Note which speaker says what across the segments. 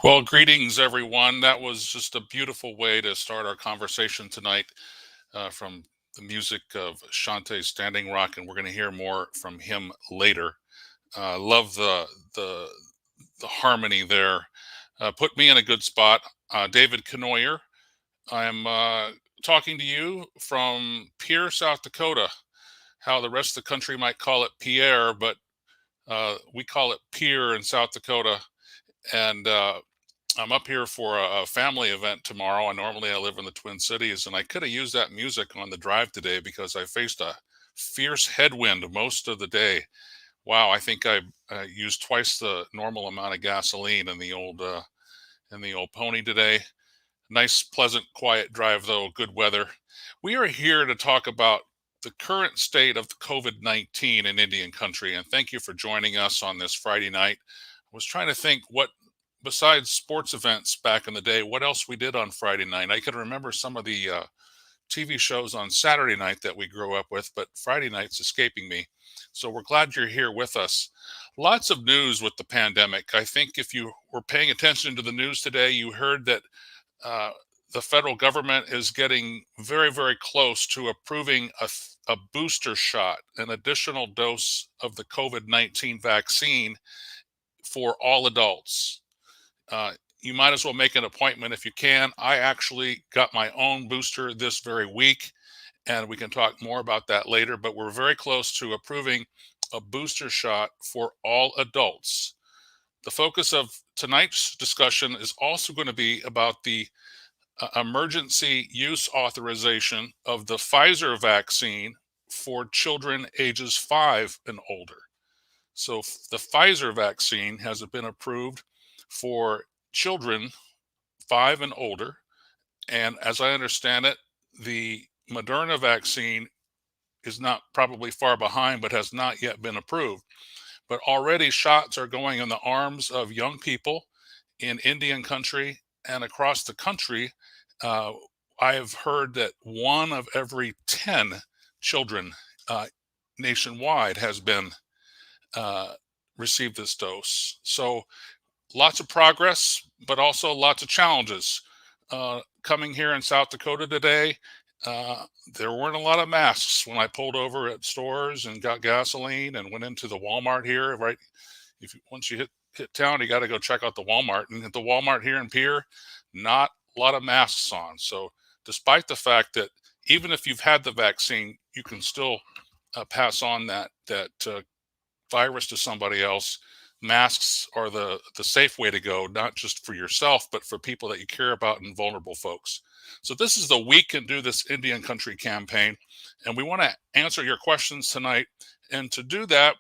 Speaker 1: Well, greetings, everyone. That was just a beautiful way to start our conversation tonight from the music of Shante Standing Rock, and we're going to hear more from him later. Love the harmony there. Put me in a good spot. David Kenoyer, I'm talking to you from Pierre, South Dakota. How the rest of the country might call it Pierre, but we call it Pierre in South Dakota. And I'm up here for a family event tomorrow. And normally I live in the Twin Cities, and I could have used that music on the drive today because I faced a fierce headwind most of the day. Wow, I think I used twice the normal amount of gasoline in the old pony today. Nice, pleasant, quiet drive though. Good weather. We are here to talk about the current state of COVID-19 in Indian country, and thank you for joining us on this Friday night. I was trying to think what, besides sports events back in the day, what else we did on Friday night. I could remember some of the TV shows on Saturday night that we grew up with, but Friday night's escaping me. So we're glad you're here with us. Lots of news with the pandemic. I think if you were paying attention to the news today, you heard that the federal government is getting very, very close to approving a booster shot, an additional dose of the COVID-19 vaccine for all adults. Uh, you might as well make an appointment if you can. I actually got my own booster this very week, and we can talk more about that later, but we're very close to approving a booster shot for all adults. The focus of tonight's discussion is also going to be about the emergency use authorization of the Pfizer vaccine for children ages 5 and older. So the Pfizer vaccine has been approved for children 5 and older. And as I understand it, the Moderna vaccine is not probably far behind, but has not yet been approved. But already shots are going in the arms of young people in Indian country and across the country. Uh, I have heard that 1 of every 10 children nationwide has been uh, received this dose. So lots of progress, but also lots of challenges. Coming here in South Dakota today, there weren't a lot of masks when I pulled over at stores and got gasoline and went into the Walmart here. Right, once you hit town, you got to go check out the Walmart. And at the Walmart here in Pierre, not a lot of masks on. So, despite the fact that even if you've had the vaccine, you can still pass on that virus to somebody else. Masks are the safe way to go, not just for yourself, but for people that you care about and vulnerable folks. So this is the We Can Do This Indian Country campaign, and we want to answer your questions tonight. And to do that,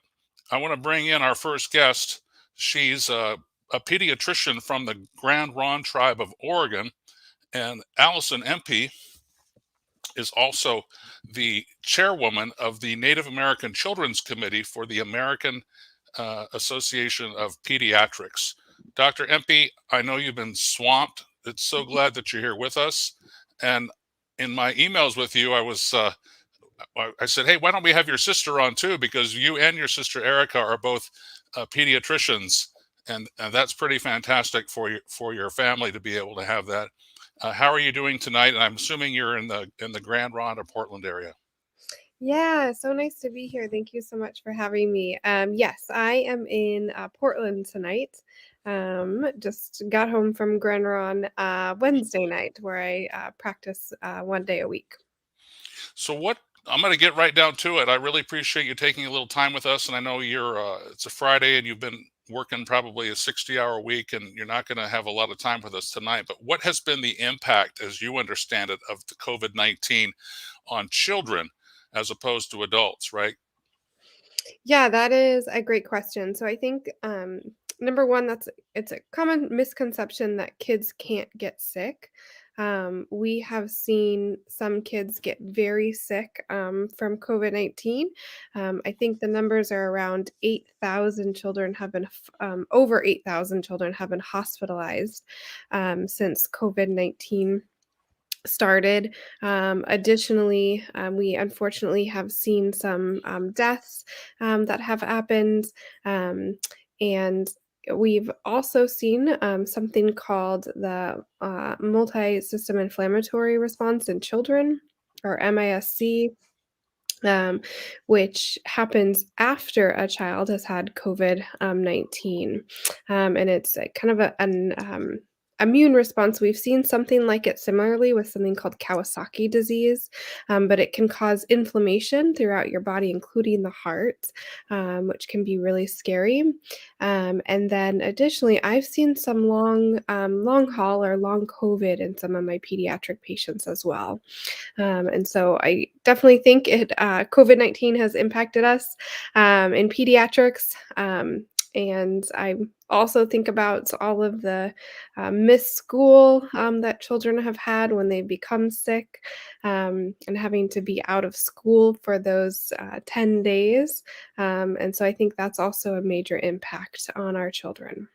Speaker 1: I want to bring in our first guest. She's a pediatrician from the Grand Ronde tribe of Oregon, and Allison Empey is also the chairwoman of the Native American Children's Committee for the American Association of Pediatrics. Dr. Empey, I know you've been swamped. It's so glad that you're here with us. And in my emails with you, I said, hey, why don't we have your sister on too? Because you and your sister Erica are both pediatricians, and that's pretty fantastic for your family to be able to have that. How are you doing tonight? And I'm assuming you're in the Grand Ronde or Portland area.
Speaker 2: Yeah, so nice to be here. Thank you so much for having me. Yes, I am in Portland tonight. Just got home from Grand Ronde Wednesday night, where I practice 1 day a week.
Speaker 1: So what I'm going to get right down to it. I really appreciate you taking a little time with us, and I know it's a Friday and you've been working probably a 60-hour week, and you're not going to have a lot of time with us tonight. But what has been the impact, as you understand it, of the COVID-19 on children as opposed to adults, right?
Speaker 2: Yeah, that is a great question. So I think number one, it's a common misconception that kids can't get sick. We have seen some kids get very sick from COVID-19. I think the numbers are around 8,000 children have been over 8,000 children have been hospitalized since COVID-19 started. Additionally, we unfortunately have seen some deaths that have happened. And we've also seen something called the multi system inflammatory response in children, or MISC. Which happens after a child has had COVID 19. And it's kind of an immune response. We've seen something like it similarly with something called Kawasaki disease, but it can cause inflammation throughout your body, including the heart, which can be really scary. And then additionally, I've seen some long haul or long COVID in some of my pediatric patients as well. And so I definitely think COVID-19 has impacted us in pediatrics. And I also think about all of the missed school that children have had when they become sick, and having to be out of school for those 10 days. And so I think that's also a major impact on our children.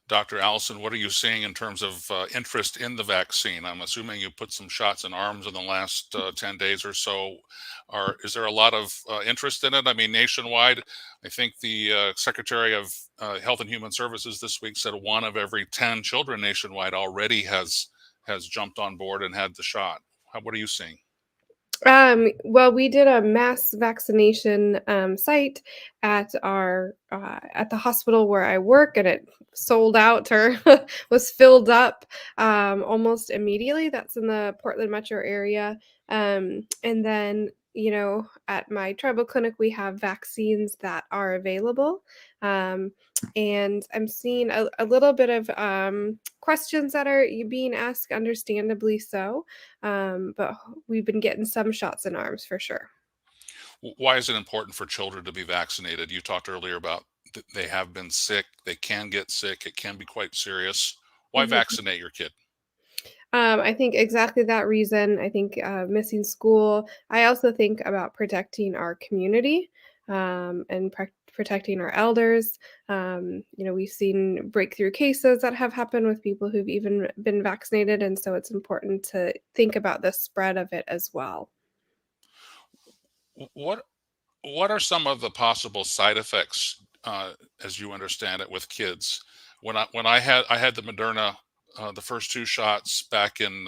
Speaker 1: Dr. Allison, what are you seeing in terms of interest in the vaccine? I'm assuming you put some shots in arms in the last 10 days or so. Is there a lot of interest in it? I mean, nationwide, I think the Secretary of Health and Human Services this week said 1 of every 10 children nationwide already has has jumped on board and had the shot. What are you seeing?
Speaker 2: Well, we did a mass vaccination site at the hospital where I work, and it sold out or was filled up almost immediately. That's in the Portland metro area. And then, at my tribal clinic, we have vaccines that are available. Um, and I'm seeing a little bit of questions that are being asked, understandably so. But we've been getting some shots in arms for sure.
Speaker 1: Why is it important for children to be vaccinated? You talked earlier about they have been sick, they can get sick, it can be quite serious. Why
Speaker 2: Mhm.
Speaker 1: vaccinate your kid?
Speaker 2: I think exactly that reason. I think missing school. I also think about protecting our community and protecting our elders. We've seen breakthrough cases that have happened with people who've even been vaccinated, and so it's important to think about the spread of it as well.
Speaker 1: What what are some of the possible side effects, as you understand it, with kids? When I had the Moderna, the first two shots back in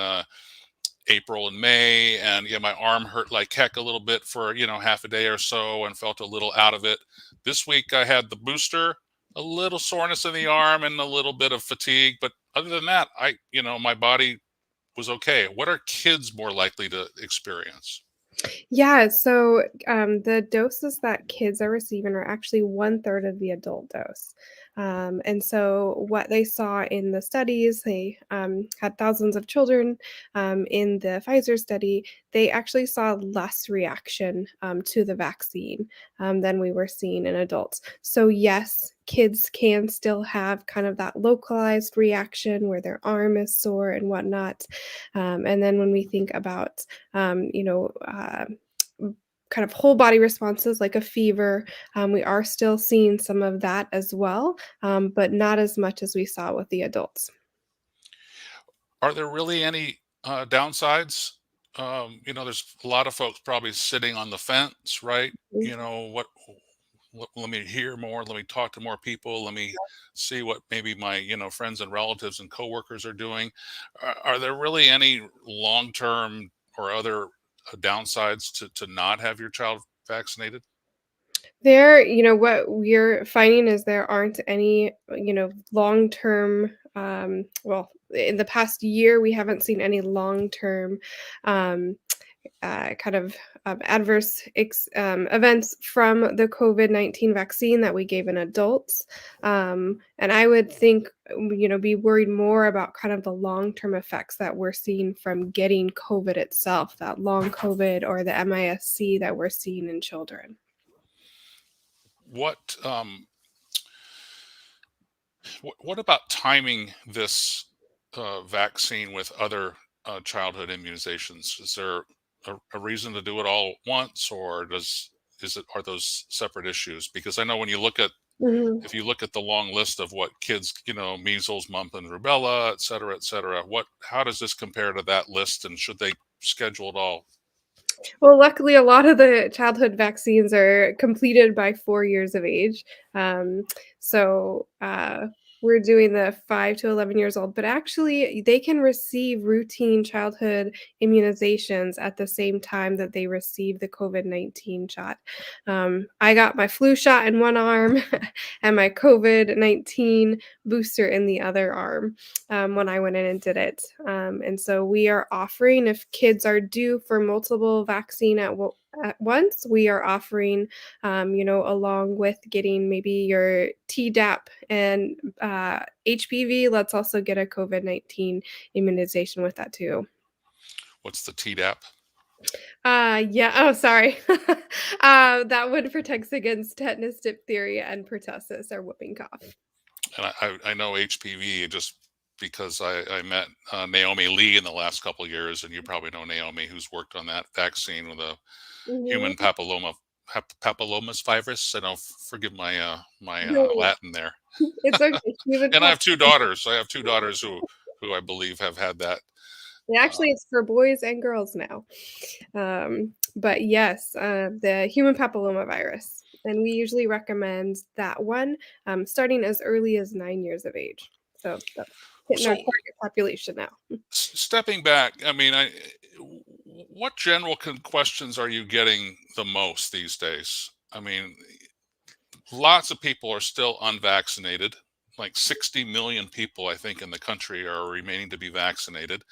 Speaker 1: April and May, and yeah, my arm hurt like heck a little bit for half a day or so, and felt a little out of it. This week I had the booster, a little soreness in the arm and a little bit of fatigue, but other than that, my body was okay. What are kids more likely to experience?
Speaker 2: Yeah, so the doses that kids are receiving are actually one third of the adult dose. And so, what they saw in the studies, they had thousands of children in the Pfizer study. They actually saw less reaction to the vaccine than we were seeing in adults. So, yes, kids can still have kind of that localized reaction where their arm is sore and whatnot. And then, when we think about kind of whole body responses like a fever. We are still seeing some of that as well, but not as much as we saw with the adults.
Speaker 1: Are there really any downsides? There's a lot of folks probably sitting on the fence, right?
Speaker 2: Mm.
Speaker 1: You know, let me hear more, let me talk to more people, let me see what maybe my friends and relatives and coworkers are doing. Are there really any long-term or other downsides to not have your child vaccinated?
Speaker 2: What we're finding is there aren't any, long-term, well, in the past year, we haven't seen any long-term um, kind of events from the COVID-19 vaccine that we gave in adults. And I would think, be worried more about kind of the long term effects that we're seeing from getting COVID itself, that long COVID or the MISC that we're seeing in children.
Speaker 1: What what about timing this vaccine with other childhood immunizations? Is there a reason to do it all at once, or are those separate issues? Because I know when you look at
Speaker 2: Mhm.
Speaker 1: if you look at the long list of what kids, measles, mumps, and rubella, et cetera, how does this compare to that list, and should they schedule it all?
Speaker 2: Well, luckily, a lot of the childhood vaccines are completed by 4 years of age. Um, so we're doing the 5 to 11 years old, but actually, they can receive routine childhood immunizations at the same time that they receive the COVID-19 shot. I got my flu shot in one arm and my COVID-19 booster in the other arm when I went in and did it. And so we are offering, if kids are due for multiple vaccine at once, we are offering, along with getting maybe your Tdap and HPV, let's also get a COVID-19 immunization with that too.
Speaker 1: What's the Tdap?
Speaker 2: Yeah. Oh, sorry. That one protects against tetanus, diphtheria, and pertussis or whooping cough.
Speaker 1: And I know HPV just because I met Naomi Lee in the last couple of years, and you probably know Naomi, who's worked on that vaccine with a human
Speaker 2: Mhm.
Speaker 1: papillomas virus. I know, forgive my
Speaker 2: No,
Speaker 1: Latin there.
Speaker 2: it's okay. Human
Speaker 1: And I
Speaker 2: pap
Speaker 1: have two daughters. I have two daughters who I believe have had that.
Speaker 2: Actually, it's for boys and girls now. But yes, the human papillomavirus, and we usually recommend that one, starting as early as 9 years of age. So that's hitting our
Speaker 1: So
Speaker 2: target population now.
Speaker 1: stepping back, I mean, what general questions are you getting the most these days? I mean, lots of people are still unvaccinated. Like 60 million people, I think, in the country are remaining to be vaccinated.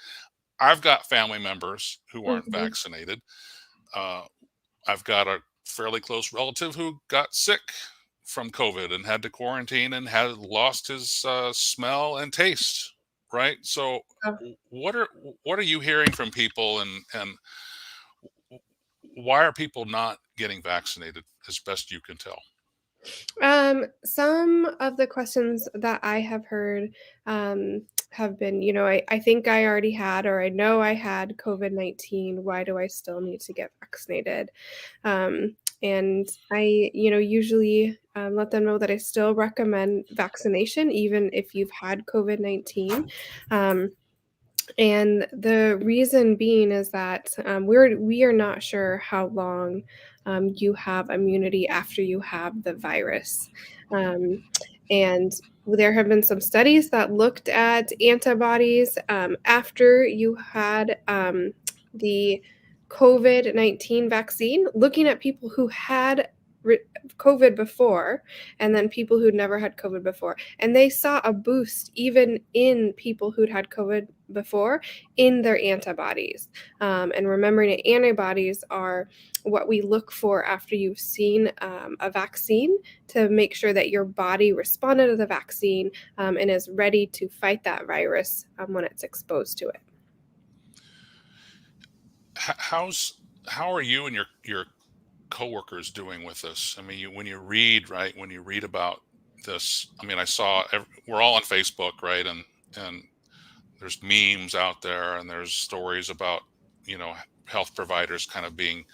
Speaker 1: I've got family members who aren't
Speaker 2: Mhm.
Speaker 1: vaccinated. Uh, I've got a fairly close relative who got sick from COVID and had to quarantine and had lost his smell and taste. Right. So,
Speaker 2: Uh,
Speaker 1: what are you hearing from people, and why are people not getting vaccinated, as best you can tell?
Speaker 2: some of the questions that I have heard have been, I think I already had, or I know I had COVID-19. Why do I still need to get vaccinated? And I, usually let them know that I still recommend vaccination, even if you've had COVID-19. Um, and the reason being is that we are not sure how long you have immunity after you have the virus, um, and there have been some studies that looked at antibodies after you had the COVID-19 vaccine, looking at people who had re- COVID before, and then people who'd never had COVID before. And they saw a boost even in people who'd had COVID before in their antibodies. And remembering that antibodies are what we look for after you've seen a vaccine to make sure that your body responded to the vaccine and is ready to fight that virus when it's exposed to it.
Speaker 1: How's how are you and your coworkers doing with this? I mean, when you read, right, when you read about this, I mean, we're all on Facebook, right, and there's memes out there, and there's stories about health providers kind of being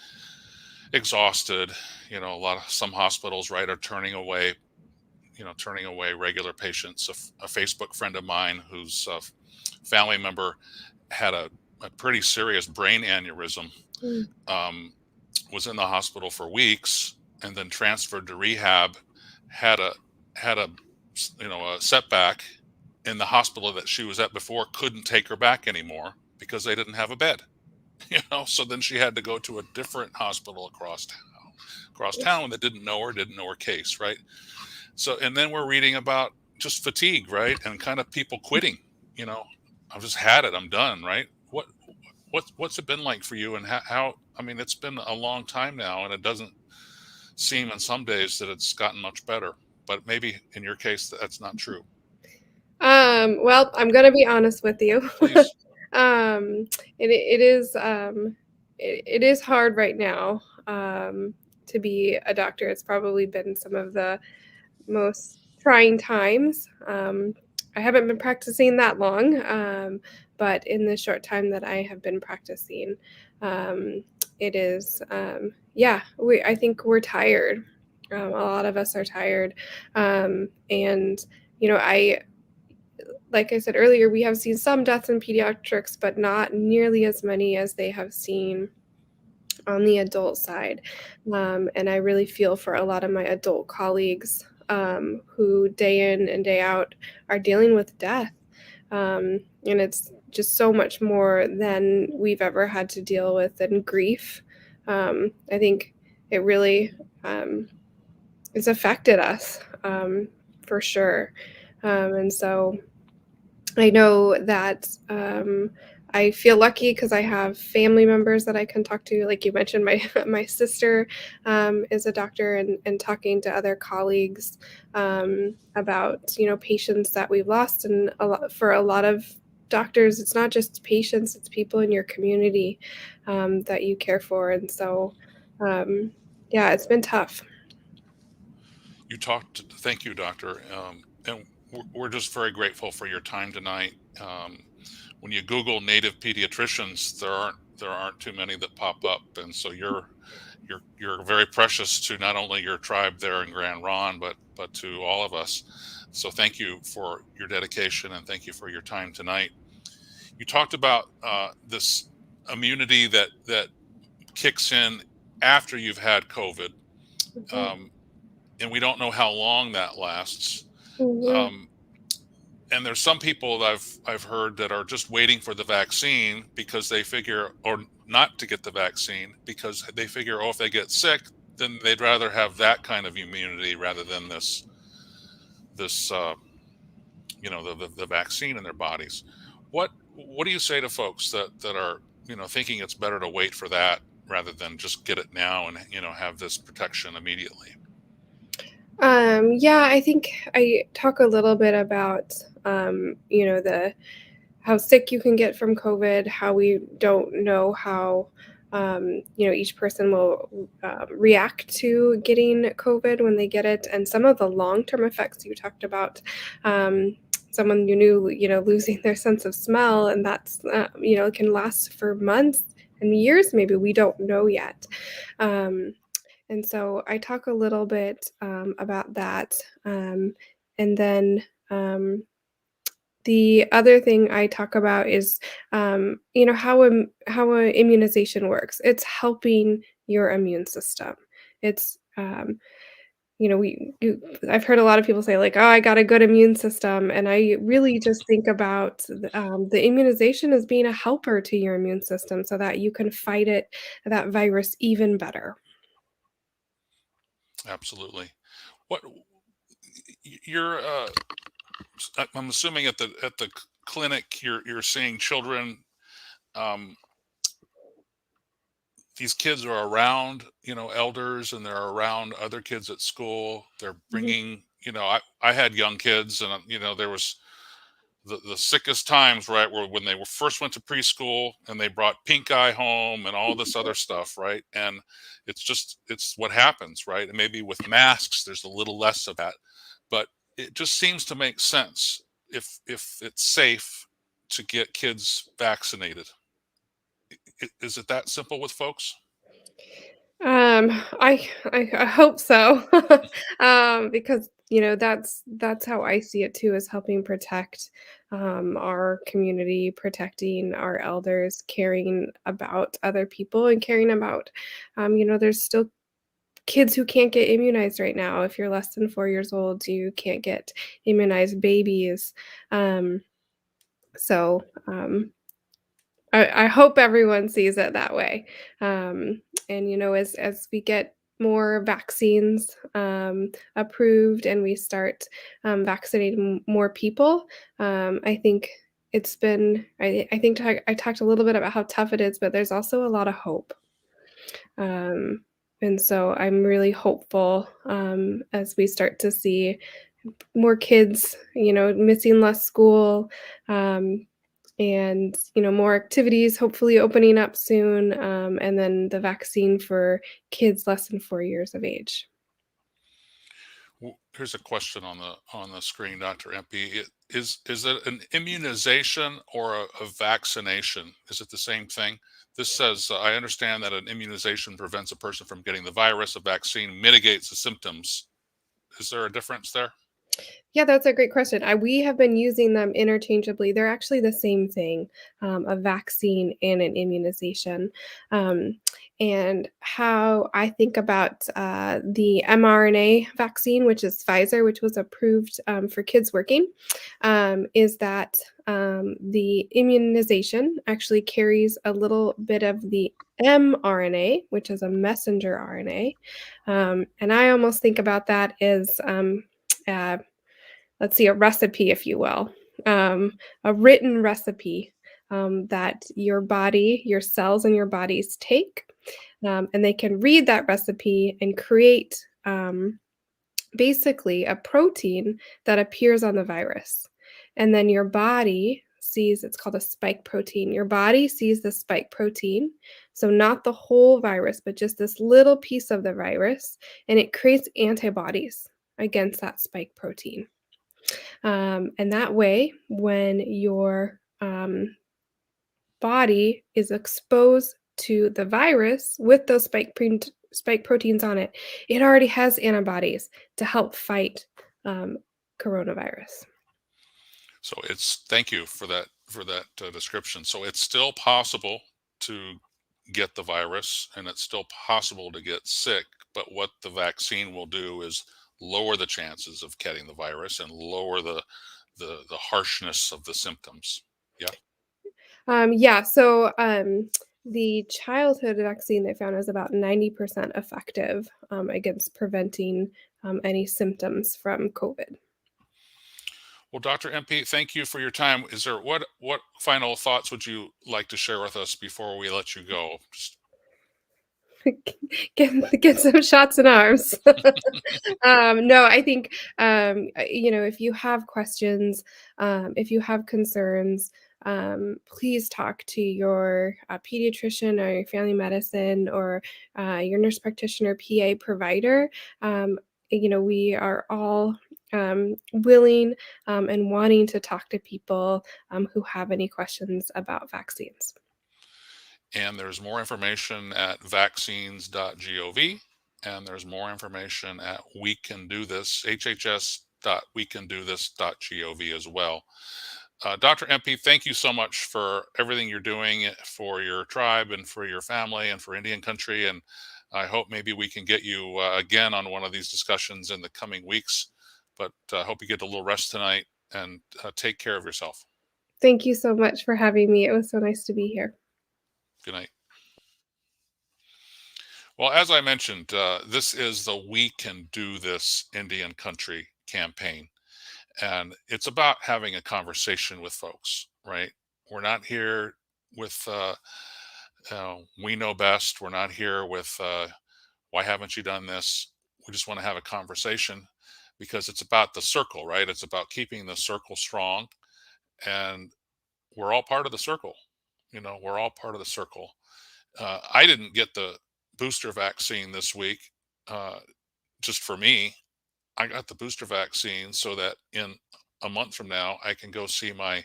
Speaker 1: exhausted. A lot of some hospitals, right, are turning away regular patients. A Facebook friend of mine whose family member had a pretty serious brain aneurysm,
Speaker 2: Mm,
Speaker 1: um, was in the hospital for weeks and then transferred to rehab, had a setback, in the hospital that she was at before couldn't take her back anymore because they didn't have a bed. So then she had to go to a different hospital across town that didn't know her case, right? So, and then we're reading about just fatigue, right? And kind of people quitting, you know, I've just had it, I'm done, right? What's it been like for you, and I mean, it's been a long time now, and it doesn't seem in some days that it's gotten much better, but maybe in your case that's not true.
Speaker 2: well, I'm gonna be honest with you.
Speaker 1: Please.
Speaker 2: um, it is hard right now to be a doctor. It's probably been some of the most trying times. I haven't been practicing that long, but in the short time that I have been practicing, it is, yeah, I think we're tired. A lot of us are tired. And, like I said earlier, we have seen some deaths in pediatrics, but not nearly as many as they have seen on the adult side. And I really feel for a lot of my adult colleagues who day in and day out are dealing with death. And it's just so much more than we've ever had to deal with in grief. I think it really has affected us for sure. And so I know that I feel lucky because I have family members that I can talk to. Like you mentioned, my my sister is a doctor, and talking to other colleagues about patients that we've lost, and for a lot of doctors, it's not just patients; it's people in your community that you care for, and so um, yeah, it's been tough.
Speaker 1: Thank you, doctor. And we're just very grateful for your time tonight. When you Google native pediatricians, there aren't too many that pop up, and so you're very precious to not only your tribe there in Grand Ron, but to all of us. So thank you for your dedication, and thank you for your time tonight. You talked about this immunity that kicks in after you've had COVID,
Speaker 2: Mhm.
Speaker 1: um, and we don't know how long that lasts.
Speaker 2: Mhm.
Speaker 1: Um, and there's some people that I've heard that are just waiting for the vaccine because they figure, or not to get the vaccine because they figure, oh, if they get sick, then they'd rather have that kind of immunity rather than this the vaccine in their bodies. What do you say to folks that are thinking it's better to wait for that rather than just get it now and have this protection immediately?
Speaker 2: Yeah, I think I talk a little bit about, the how sick you can get from COVID, how we don't know how, each person will react to getting COVID when they get it, and some of the long-term effects you talked about. Someone you knew, losing their sense of smell, and that's, can last for months and years. Maybe we don't know yet. Um, and so I talk a little bit about that. Um, and then the other thing I talk about is, how a immunization works. It's helping your immune system. It's I've heard a lot of people say like, "Oh, I got a good immune system," and I really just think about the immunization as being a helper to your immune system, so that you can fight that virus even better.
Speaker 1: Absolutely. What you're I'm assuming at the clinic you're seeing children. Um, these kids are around elders, and they're around other kids at school. They're
Speaker 2: Mhm.
Speaker 1: bringing, I had young kids, and there was the sickest times, right, were when they were first went to preschool and they brought pink eye home and all this other stuff, right? And it's what happens, right? And maybe with masks there's a little less of that, but it just seems to make sense if it's safe to get kids vaccinated. Is it that simple with folks?
Speaker 2: I hope so. Because, that's how I see it too, is helping protect, our community, protecting our elders, caring about other people, and caring about, there's still kids who can't get immunized right now. If you're less than 4 years old, you can't get immunized, babies. Um, so, I hope everyone sees it that way. And as we get more vaccines approved and we start vaccinating more people, I think it's been. I think I talked a little bit about how tough it is, but there's also a lot of hope. Um, and so I'm really hopeful as we start to see more kids, missing less school, um, and more activities hopefully opening up soon, and then the vaccine for kids less than 4 years of age.
Speaker 1: Here's a question on the screen, Dr. MP. Is it an immunization or a vaccination? Is it the same thing? This says, I understand that an immunization prevents a person from getting the virus. A vaccine mitigates the symptoms. Is there a difference there?
Speaker 2: Yeah, that's a great question. We have been using them interchangeably. They're actually the same thing, a vaccine and an immunization. Um, and how I think about the mRNA vaccine, which is Pfizer, which was approved for kids working, is that the immunization actually carries a little bit of the mRNA, which is a messenger RNA. And I almost think about that as uh, let's see, a recipe, if you will, a written recipe that your cells in your bodies take, and they can read that recipe and create basically a protein that appears on the virus. And then your body sees it's called a spike protein. Your body sees the spike protein, so not the whole virus, but just this little piece of the virus, and it creates antibodies against that spike protein. And that way, when your body is exposed to the virus with those spike proteins on it, it already has antibodies to help fight um, coronavirus.
Speaker 1: So it's thank you for that description. So it's still possible to get the virus, and it's still possible to get sick. But what the vaccine will do is lower the chances of getting the virus and lower the harshness of the symptoms. Yeah.
Speaker 2: Yeah, so the childhood vaccine they found was about 90% effective against preventing any symptoms from COVID.
Speaker 1: Well, Dr. MP, thank you for your time. Is there what final thoughts would you like to share with us before we let you go?
Speaker 2: Get some shots in arms. No, I think if you have questions, if you have concerns, please talk to your pediatrician or your family medicine or your nurse practitioner, PA provider. We are all willing and wanting to talk to people who have any questions about vaccines.
Speaker 1: And there's more information at vaccines.gov. And there's more information at We Can Do This, hhs.wecandothis.gov as well. Dr. MP, thank you so much for everything you're doing for your tribe and for your family and for Indian country. And I hope maybe we can get you again on one of these discussions in the coming weeks. But I hope you get a little rest tonight and take care of yourself.
Speaker 2: Thank you so much for having me. It was so nice to be here.
Speaker 1: Good night. Well, as I mentioned, this is the We Can Do This Indian Country campaign. And it's about having a conversation with folks, right? We're not here with, we know best. We're not here with, why haven't you done this? We just want to have a conversation because it's about the circle, right? It's about keeping the circle strong. And we're all part of the circle. We're all part of the circle. I didn't get the booster vaccine this week. Just for me, I got the booster vaccine so that in a month from now, I can go see my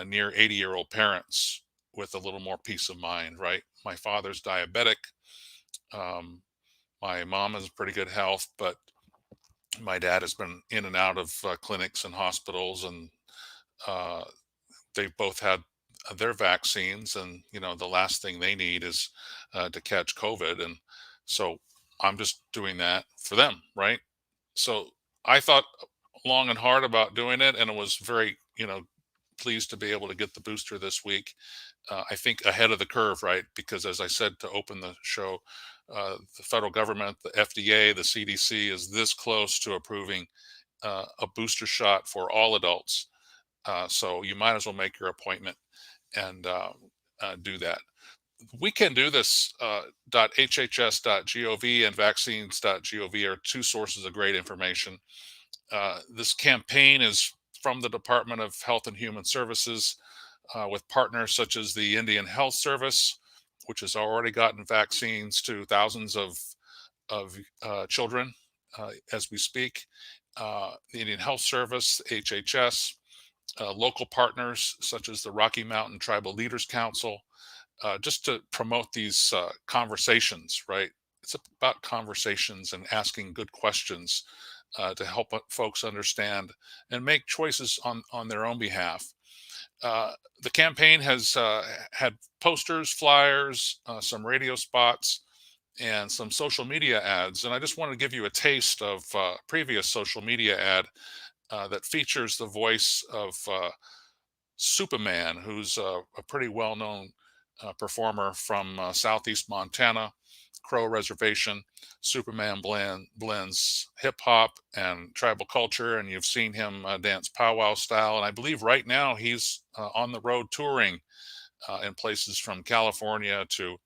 Speaker 1: near 80-year-old parents with a little more peace of mind, right? My father's diabetic. Um, my mom is pretty good health, but my dad has been in and out of clinics and hospitals, and uh, they've both had their vaccines, and the last thing they need is to catch COVID, and so I'm just doing that for them, right? So I thought long and hard about doing it, and it was very pleased to be able to get the booster this week. I think ahead of the curve, right? Because as I said to open the show, the federal government, the FDA, the CDC is this close to approving a booster shot for all adults. So you might as well make your appointment and do that. We Can Do This .hhs.gov and vaccines.gov are two sources of great information. This campaign is from the Department of Health and Human Services with partners such as the Indian Health Service, which has already gotten vaccines to thousands of children as we speak. The Indian Health Service, HHS, local partners such as the Rocky Mountain Tribal Leaders Council, just to promote these conversations, right? It's about conversations and asking good questions to help folks understand and make choices on their own behalf. The campaign has had posters, flyers, some radio spots, and some social media ads. And I just want to give you a taste of a previous social media ad that features the voice of Superman, who's a pretty well known performer from southeast Montana, Crow Reservation. Superman blends hip hop and tribal culture, and you've seen him dance powwow style. And I believe right now he's on the road touring in places from California to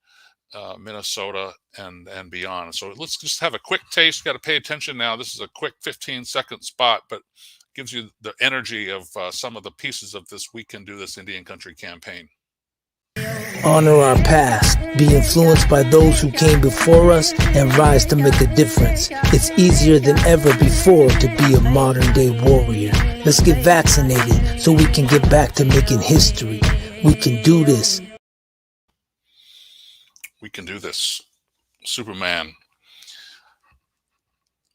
Speaker 1: Minnesota and beyond. So let's just have a quick taste. Got to pay attention now. This is a quick 15-second spot, but gives you the energy of some of the pieces of this We Can Do This Indian Country campaign.
Speaker 3: Honor our past, be influenced by those who came before us, and rise to make a difference. It's easier than ever before to be a modern-day warrior. Let's get vaccinated so we can get back to making history. We can do this.
Speaker 1: We can do this. Superman.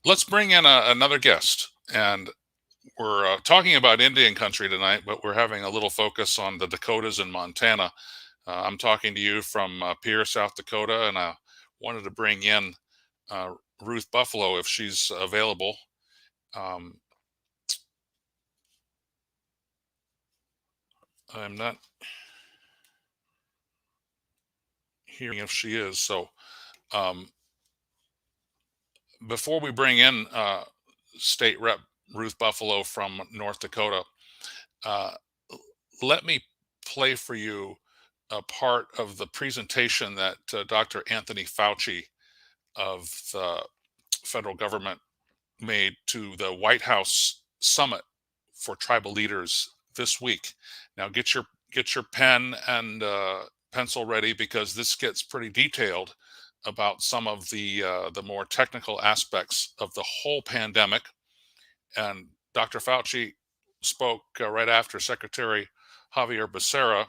Speaker 1: Let's bring in another guest. And we're talking about Indian country tonight, but we're having a little focus on the Dakotas and Montana. I'm talking to you from Pierre, South Dakota, and I wanted to bring in Ruth Buffalo if she's available. I'm not hearing if she is. So um, before we bring in State Rep Ruth Buffalo from North Dakota, uh, let me play for you a part of the presentation that Dr. Anthony Fauci of the federal government made to the White House summit for tribal leaders this week. Now get your pen and pencil ready, because this gets pretty detailed about some of the more technical aspects of the whole pandemic. And Dr. Fauci spoke right after Secretary Javier Becerra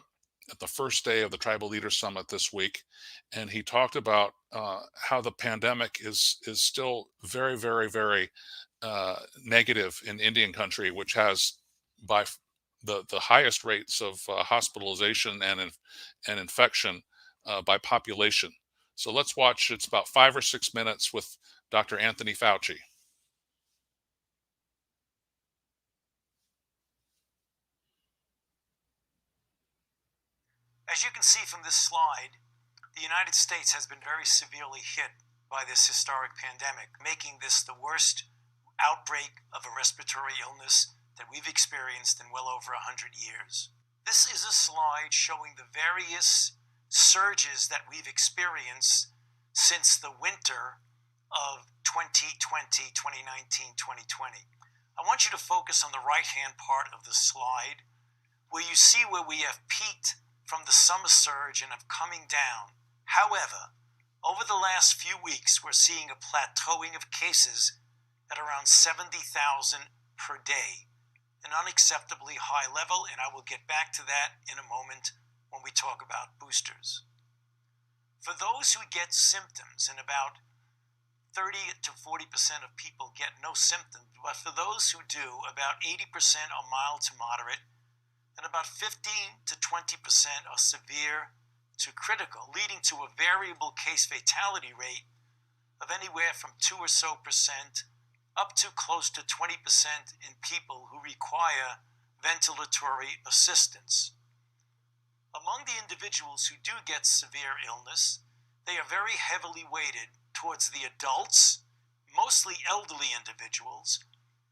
Speaker 1: at the first day of the Tribal Leaders Summit this week, and he talked about how the pandemic is still very, very, very negative in Indian country, which has by the highest rates of hospitalization and infection by population. So let's watch. It's about 5 or 6 minutes with Dr. Anthony Fauci.
Speaker 4: As you can see from this slide, the United States has been very severely hit by this historic pandemic, making this the worst outbreak of a respiratory illness that we've experienced in well over 100 years. This is a slide showing the various surges that we've experienced since the winter of 2020, 2019, 2020. I want you to focus on the right-hand part of the slide, where you see where we have peaked from the summer surge and have coming down. However, over the last few weeks, we're seeing a plateauing of cases at around 70,000 per day, an unacceptably high level, and I will get back to that in a moment when we talk about boosters. For those who get symptoms, and about 30 to 40% of people get no symptoms, but for those who do, about 80% are mild to moderate, and about 15 to 20% are severe to critical, leading to a variable case fatality rate of anywhere from 2 or so percent up to close to 20% in people who require ventilatory assistance. Among the individuals who do get severe illness, they are very heavily weighted towards the adults, mostly elderly individuals,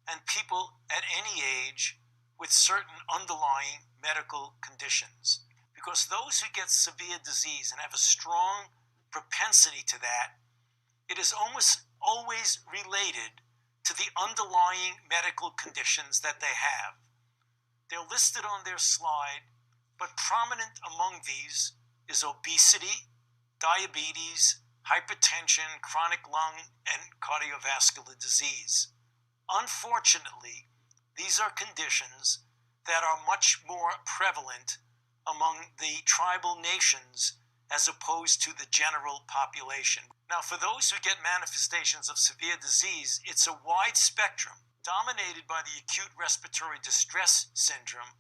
Speaker 4: and people at any age with certain underlying medical conditions. Because those who get severe disease and have a strong propensity to that, it is almost always related to the underlying medical conditions that they have. They're listed on their slide, but prominent among these is obesity, diabetes, hypertension, chronic lung, and cardiovascular disease. Unfortunately, these are conditions that are much more prevalent among the tribal nations as opposed to the general population. Now, for those who get manifestations of severe disease, it's a wide spectrum, dominated by the acute respiratory distress syndrome,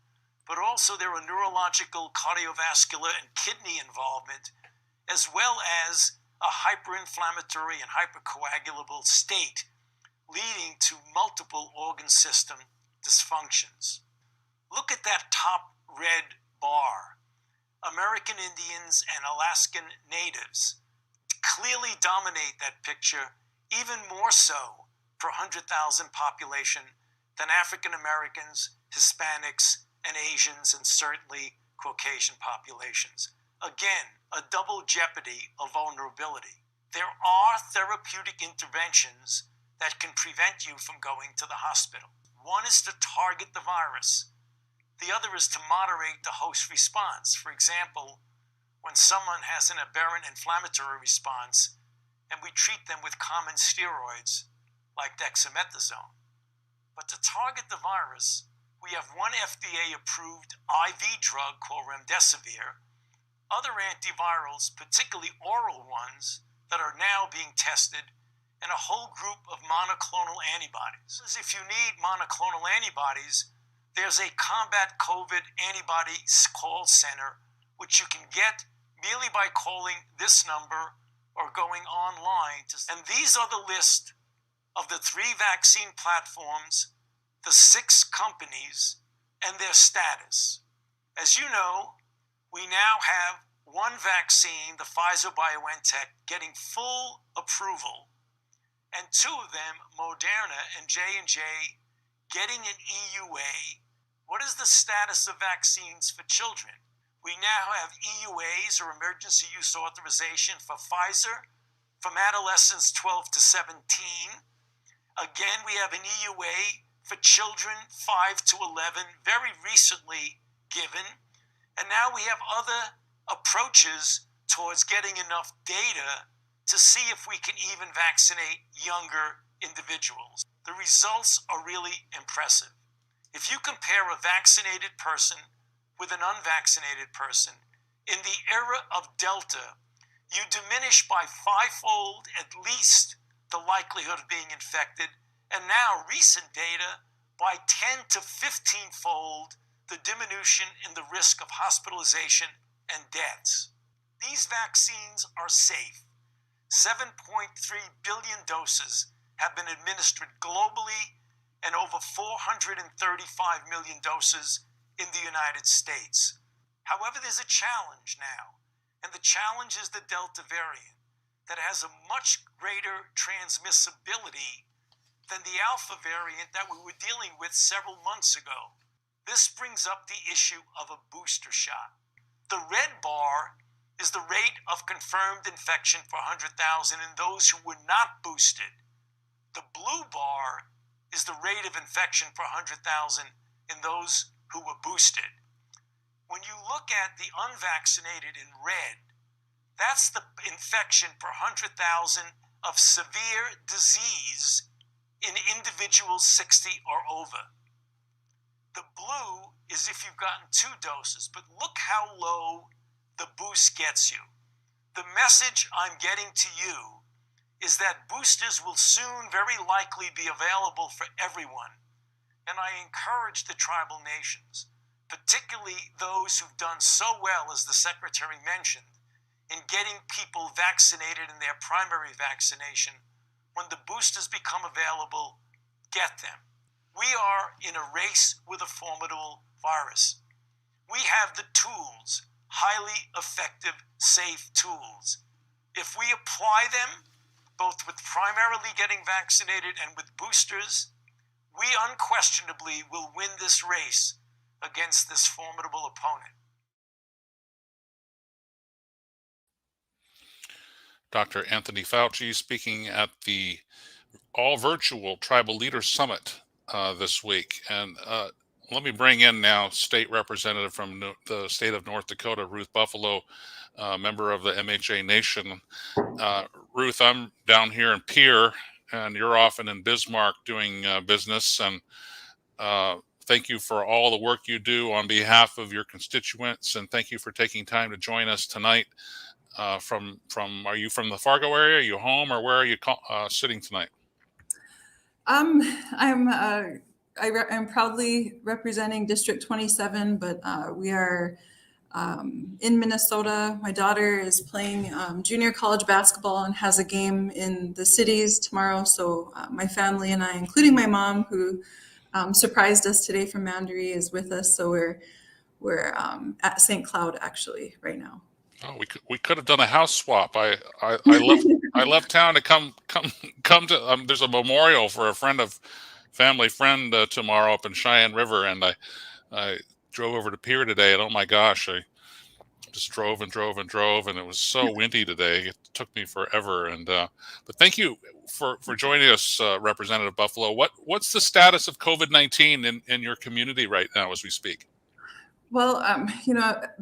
Speaker 4: but also there are neurological, cardiovascular, and kidney involvement, as well as a hyperinflammatory and hypercoagulable state, leading to multiple organ system dysfunctions. Look at that top red bar. American Indians and Alaskan Natives clearly dominate that picture, even more so per 100,000 population than African Americans, Hispanics, and Asians, and certainly Caucasian populations. Again, a double jeopardy of vulnerability. There are therapeutic interventions that can prevent you from going to the hospital. One is to target the virus. The other is to moderate the host response. For example, when someone has an aberrant inflammatory response and we treat them with common steroids like dexamethasone. But to target the virus, we have one FDA-approved IV drug called remdesivir, other antivirals, particularly oral ones, that are now being tested, and a whole group of monoclonal antibodies. If you need monoclonal antibodies, there's a Combat COVID Antibody Call Center, which you can get merely by calling this number or going online. And these are the list of the 3 vaccine platforms, the 6 companies, and their status. As you know, we now have one vaccine, the Pfizer-BioNTech, getting full approval, and two of them, Moderna and J&J, getting an EUA. What is the status of vaccines for children? We now have EUAs, or emergency use authorization, for Pfizer from adolescents 12 to 17. Again, we have an EUA for children 5 to 11, very recently given. And now we have other approaches towards getting enough data to see if we can even vaccinate younger individuals. The results are really impressive. If you compare a vaccinated person with an unvaccinated person, in the era of Delta, you diminish by 5-fold at least the likelihood of being infected, and now recent data by 10 to 15-fold the diminution in the risk of hospitalization and deaths. These vaccines are safe. 7.3 billion doses have been administered globally, and over 435 million doses in the United States. However, there's a challenge now, and the challenge is the Delta variant that has a much greater transmissibility than the Alpha variant that we were dealing with several months ago. This brings up the issue of a booster shot. The red bar is the rate of confirmed infection per 100,000 in those who were not boosted. The blue bar is the rate of infection per 100,000 in those who were boosted. When you look at the unvaccinated in red, that's the infection per 100,000 of severe disease in individuals 60 or over. The blue is if you've gotten 2 doses, but look how low the boost gets you. The message I'm getting to you is that boosters will soon very likely be available for everyone. And I encourage the tribal nations, particularly those who've done so well, as the Secretary mentioned, in getting people vaccinated in their primary vaccination. When the boosters become available, get them. We are in a race with a formidable virus. We have the tools, highly effective, safe tools. If we apply them, both with primarily getting vaccinated and with boosters, we unquestionably will win this race against this formidable opponent.
Speaker 1: Dr. Anthony Fauci speaking at the all-virtual Tribal Leaders Summit this week. And let me bring in now State Representative from the state of North Dakota, Ruth Buffalo, member of the MHA Nation. Ruth, I'm down here in Pierre, and you're often in Bismarck doing business. And thank you for all the work you do on behalf of your constituents, and thank you for taking time to join us tonight. Are you from the Fargo area? Are you home, or where are you sitting tonight?
Speaker 5: I'm proudly representing District 27, but we are in Minnesota. My daughter is playing junior college basketball and has a game in the cities tomorrow. So my family and I, including my mom, who surprised us today from Mandaree, is with us. So we're at St. Cloud actually right now.
Speaker 1: Oh, we could have done a house swap. I left town to come to. There's a memorial for a family friend tomorrow up in Cheyenne River, and I drove over to Pierre today, and oh my gosh, I just drove, and it was so windy today. It took me forever. And but thank you for joining us, Representative Buffalo. What's the status of COVID-19 in your community right now as we speak?
Speaker 5: Well,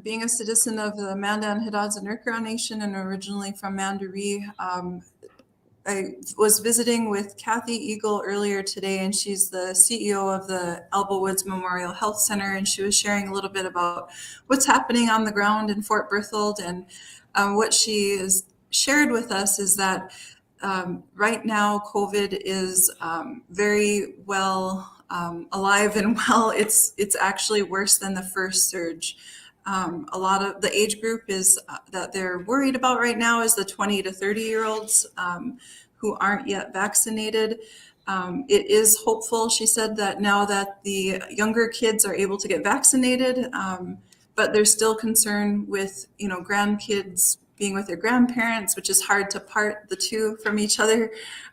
Speaker 5: being a citizen of the Mandan, Hidatsa, and Nurkara Nation, and originally from Mandaree, I was visiting with Kathy Eagle earlier today, and she's the CEO of the Elbow Woods Memorial Health Center, and she was sharing a little bit about what's happening on the ground in Fort Berthold. And what she has shared with us is that right now COVID is very well alive and well. It's actually worse than the first surge. A lot of the age group is that they're worried about right now is the 20 to 30-year-olds who aren't yet vaccinated. It is hopeful, she said, that now that the younger kids are able to get vaccinated, but there's still concern with, grandkids being with their grandparents, which is hard to part the two from each other,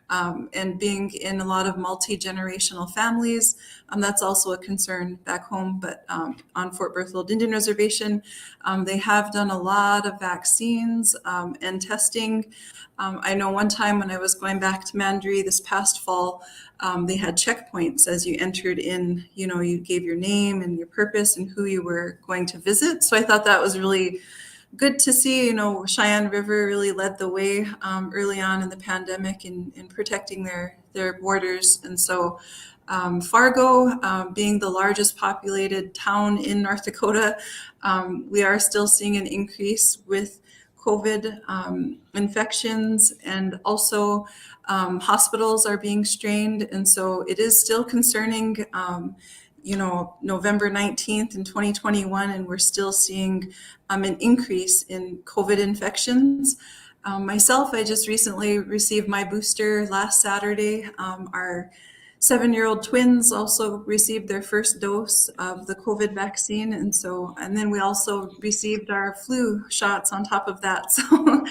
Speaker 5: and being in a lot of multi-generational families. That's also a concern back home, but on Fort Berthold Indian Reservation, they have done a lot of vaccines and testing. I know one time when I was going back to Mandaree this past fall, they had checkpoints as you entered in. You gave your name and your purpose and who you were going to visit. So I thought that was really good to see. Cheyenne River really led the way early on in the pandemic in protecting their borders. And so Fargo, being the largest populated town in North Dakota, we are still seeing an increase with COVID infections, and also hospitals are being strained. And so it is still concerning. November 19th in 2021, and we're still seeing an increase in COVID infections. Myself, I just recently received my booster last Saturday. Our 7-year-old twins also received their first dose of the COVID vaccine. And then we also received our flu shots on top of that. So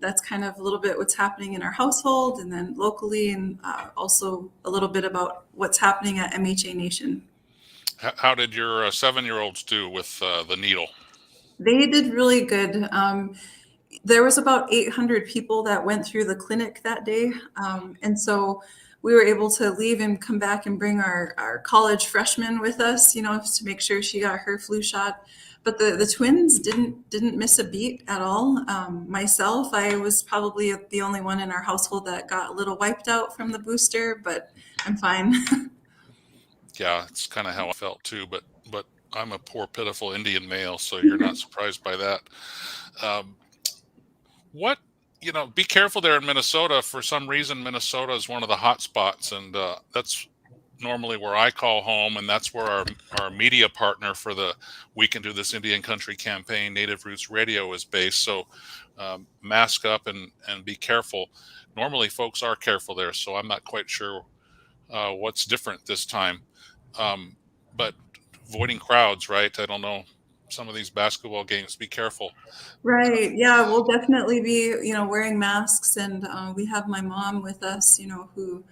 Speaker 5: that's kind of a little bit what's happening in our household, and then locally, and also a little bit about what's happening at MHA Nation.
Speaker 1: How did your 7-year-olds do with the needle?
Speaker 5: They did really good. There was about 800 people that went through the clinic that day. And so we were able to leave and come back and bring our college freshman with us, to make sure she got her flu shot. But the twins didn't miss a beat at all. Myself, I was probably the only one in our household that got a little wiped out from the booster, but I'm fine.
Speaker 1: Yeah, it's kind of how I felt too, but I'm a poor, pitiful Indian male, so you're not surprised by that. Be careful there in Minnesota. For some reason, Minnesota is one of the hot spots, and that's normally where I call home, and that's where our media partner for the We Can Do This Indian Country campaign, Native Roots Radio, is based. So mask up and be careful. Normally, folks are careful there, so I'm not quite sure what's different this time. But avoiding crowds, right? I don't know. Some of these basketball games, be careful.
Speaker 5: Right. Yeah, we'll definitely be, wearing masks, and we have my mom with us, who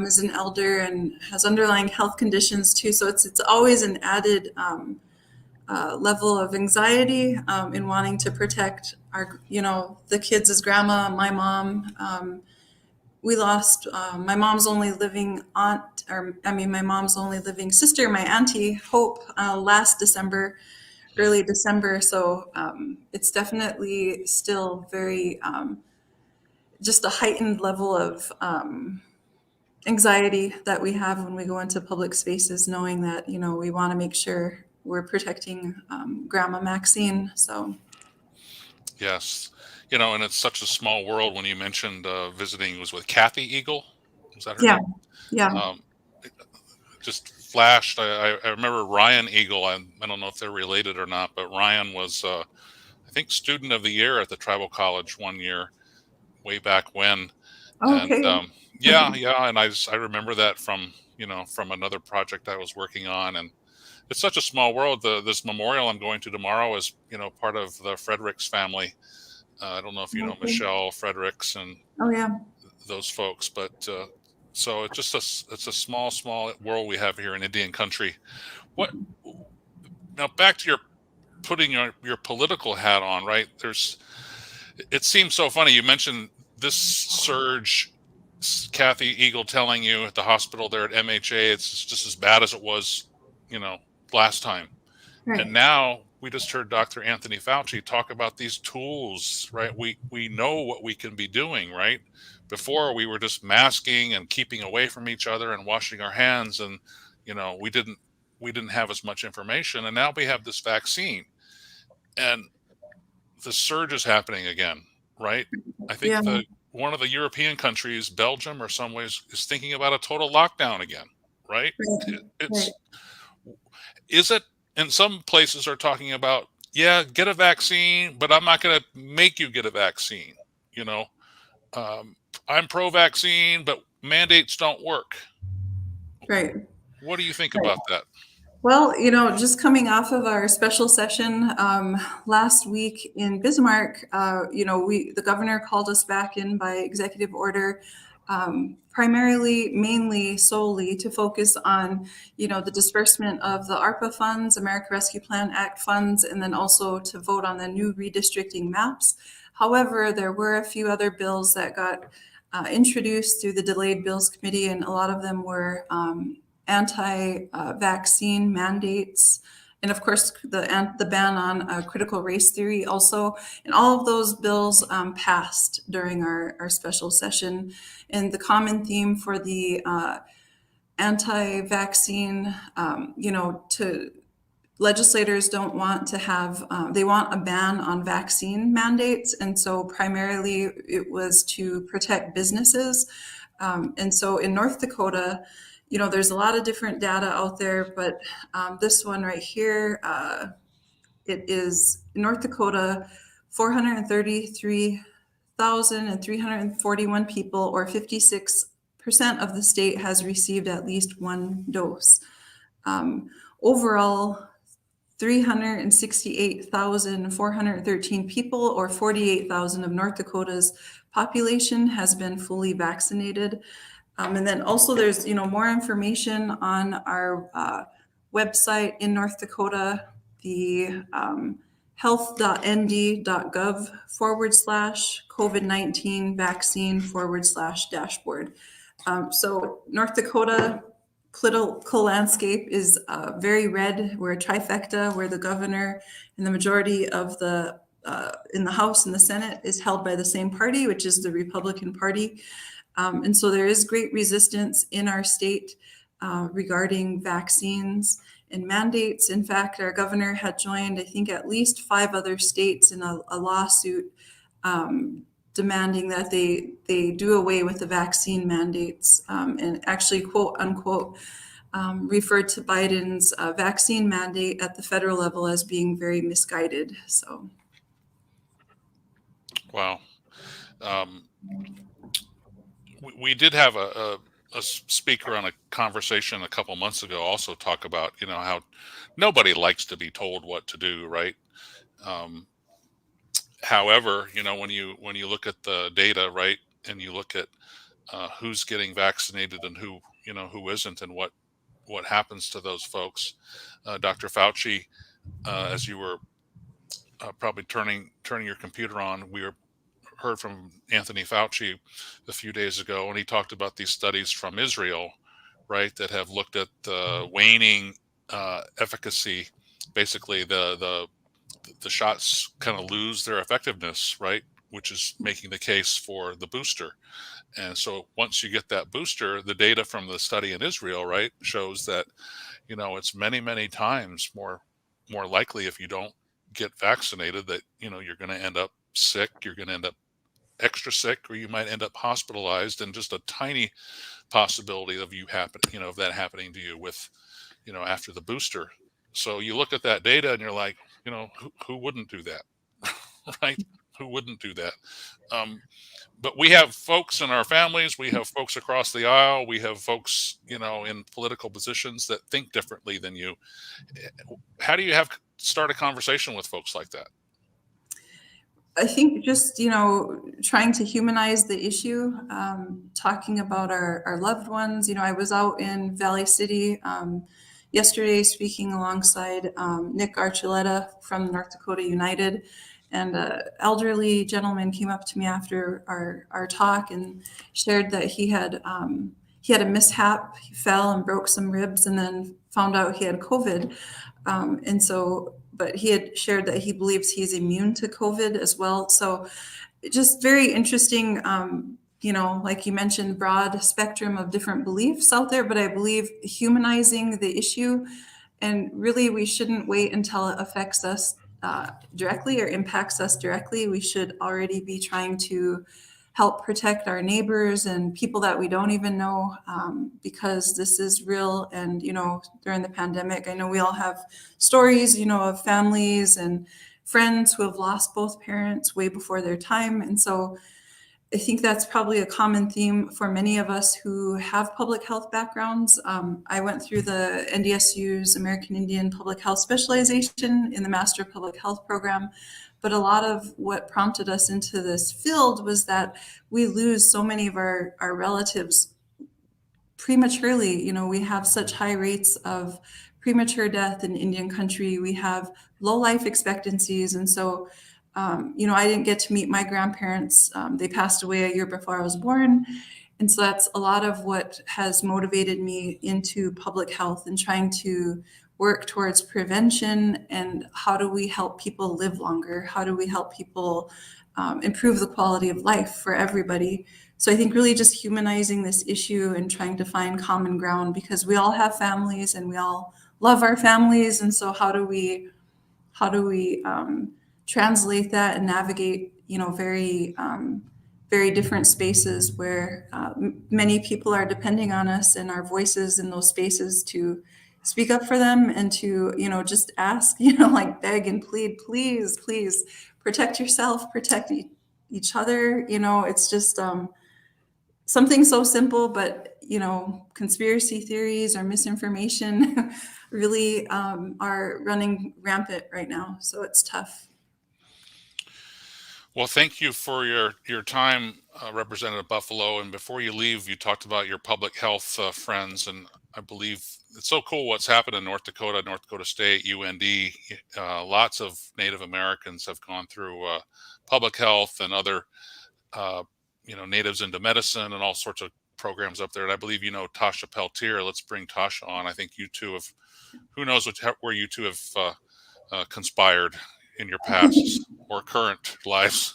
Speaker 5: is an elder and has underlying health conditions too. So it's always an added level of anxiety in wanting to protect our, the kids as grandma, my mom. We lost my mom's only living my mom's only living sister, my auntie Hope, last December, early December. So it's definitely still very just a heightened level of anxiety that we have when we go into public spaces, knowing that, we want to make sure we're protecting Grandma Maxine. So.
Speaker 1: Yes. And it's such a small world. When you mentioned visiting, was with Kathy Eagle. Was that her name?
Speaker 5: Yeah.
Speaker 1: Just flashed. I remember Ryan Eagle. I don't know if they're related or not, but Ryan was, I think, student of the year at the tribal college one year, way back when.
Speaker 5: Okay.
Speaker 1: And yeah. And I remember that from another project I was working on. And it's such a small world. This memorial I'm going to tomorrow is, part of the Fredericks family. I don't know if you know Michelle Fredericks and those folks, but so it's a small world we have here in Indian country. Now back to your putting your political hat on, right? It seems so funny. You mentioned this surge, Kathy Eagle telling you at the hospital there at MHA, it's just as bad as it was, last time. Right. And now we just heard Dr. Anthony Fauci talk about these tools, right? We know what we can be doing, right? Before we were just masking and keeping away from each other and washing our hands, and we didn't have as much information. And now we have this vaccine, and the surge is happening again, right? I think one of the European countries, Belgium or some ways, is thinking about a total lockdown again, right? Is it? And some places are talking about, get a vaccine, but I'm not going to make you get a vaccine. I'm pro-vaccine, but mandates don't work.
Speaker 5: Right.
Speaker 1: What do you think about that?
Speaker 5: Well, just coming off of our special session last week in Bismarck, the governor called us back in by executive order, primarily, mainly, solely to focus on, the disbursement of the ARPA funds, America Rescue Plan Act funds, and then also to vote on the new redistricting maps. However, there were a few other bills that got introduced through the Delayed Bills Committee, and a lot of them were anti-vaccine mandates, and of course the ban on critical race theory also. And all of those bills passed during our special session. And the common theme for the anti-vaccine, legislators don't want to have, they want a ban on vaccine mandates. And so primarily it was to protect businesses. And so in North Dakota, there's a lot of different data out there, but this one right here, it is North Dakota, 433,341 people, or 56% of the state has received at least one dose. Overall, 368,413 people, or 48,000 of North Dakota's population, has been fully vaccinated. And then also there's, more information on our website in North Dakota, the health.nd.gov/COVID-19 vaccine/dashboard. So North Dakota political landscape is very red. We're a trifecta where the governor and the majority of the in the House and the Senate is held by the same party, which is the Republican Party. And so there is great resistance in our state regarding vaccines and mandates. In fact, our governor had joined, I think, at least 5 other states in a lawsuit demanding that they do away with the vaccine mandates, and actually, quote unquote, referred to Biden's vaccine mandate at the federal level as being very misguided. So,
Speaker 1: wow. We did have a speaker on a conversation a couple months ago also talk about, how nobody likes to be told what to do, right? However, when you look at the data, right, and you look at who's getting vaccinated and who isn't, and what happens to those folks, Dr. Fauci, as you were probably turning your computer on, we heard from Anthony Fauci a few days ago, and he talked about these studies from Israel, right, that have looked at the waning efficacy. Basically, the shots kind of lose their effectiveness, right, which is making the case for the booster. And so once you get that booster, the data from the study in Israel, right, shows that, it's many, many times more likely if you don't get vaccinated that, you're going to end up sick, you're going to end up extra sick, or you might end up hospitalized, and just a tiny possibility of of that happening to you with, after the booster. So you look at that data and you're like, who wouldn't do that? Right? Who wouldn't do that? But we have folks in our families, we have folks across the aisle, we have folks, in political positions that think differently than you. How do you start a conversation with folks like that?
Speaker 5: I think just, trying to humanize the issue, talking about our loved ones. I was out in Valley City yesterday speaking alongside Nick Archuleta from North Dakota United. And an elderly gentleman came up to me after our talk and shared that he had a mishap. He fell and broke some ribs, and then found out he had COVID. But he had shared that he believes he's immune to COVID as well. So just very interesting, like you mentioned, broad spectrum of different beliefs out there, but I believe humanizing the issue, and really we shouldn't wait until it affects us directly or impacts us directly. We should already be trying to help protect our neighbors and people that we don't even know, because this is real. And, during the pandemic, I know we all have stories, of families and friends who have lost both parents way before their time. And so I think that's probably a common theme for many of us who have public health backgrounds. I went through the NDSU's American Indian Public Health Specialization in the Master of Public Health program. But a lot of what prompted us into this field was that we lose so many of our relatives prematurely. We have such high rates of premature death in Indian country. We have low life expectancies. And so I didn't get to meet my grandparents. They passed away a year before I was born. And so that's a lot of what has motivated me into public health and trying to work towards prevention and how do we help people live longer? How do we help people improve the quality of life for everybody? So I think really just humanizing this issue and trying to find common ground, because we all have families and we all love our families. And so how do we translate that and navigate, very different spaces where many people are depending on us and our voices in those spaces to speak up for them and to, just ask, like beg and plead, please protect yourself, protect each other. It's just something so simple, but, conspiracy theories or misinformation really are running rampant right now. So it's tough.
Speaker 1: Well, thank you for your time, Representative Buffalo. And before you leave, you talked about your public health friends, and I believe it's so cool what's happened in North Dakota State, UND. Lots of Native Americans have gone through public health and other, natives into medicine and all sorts of programs up there. And I believe Tasha Peltier. Let's bring Tasha on. I think you two have, who knows where you two have conspired in your past or current lives.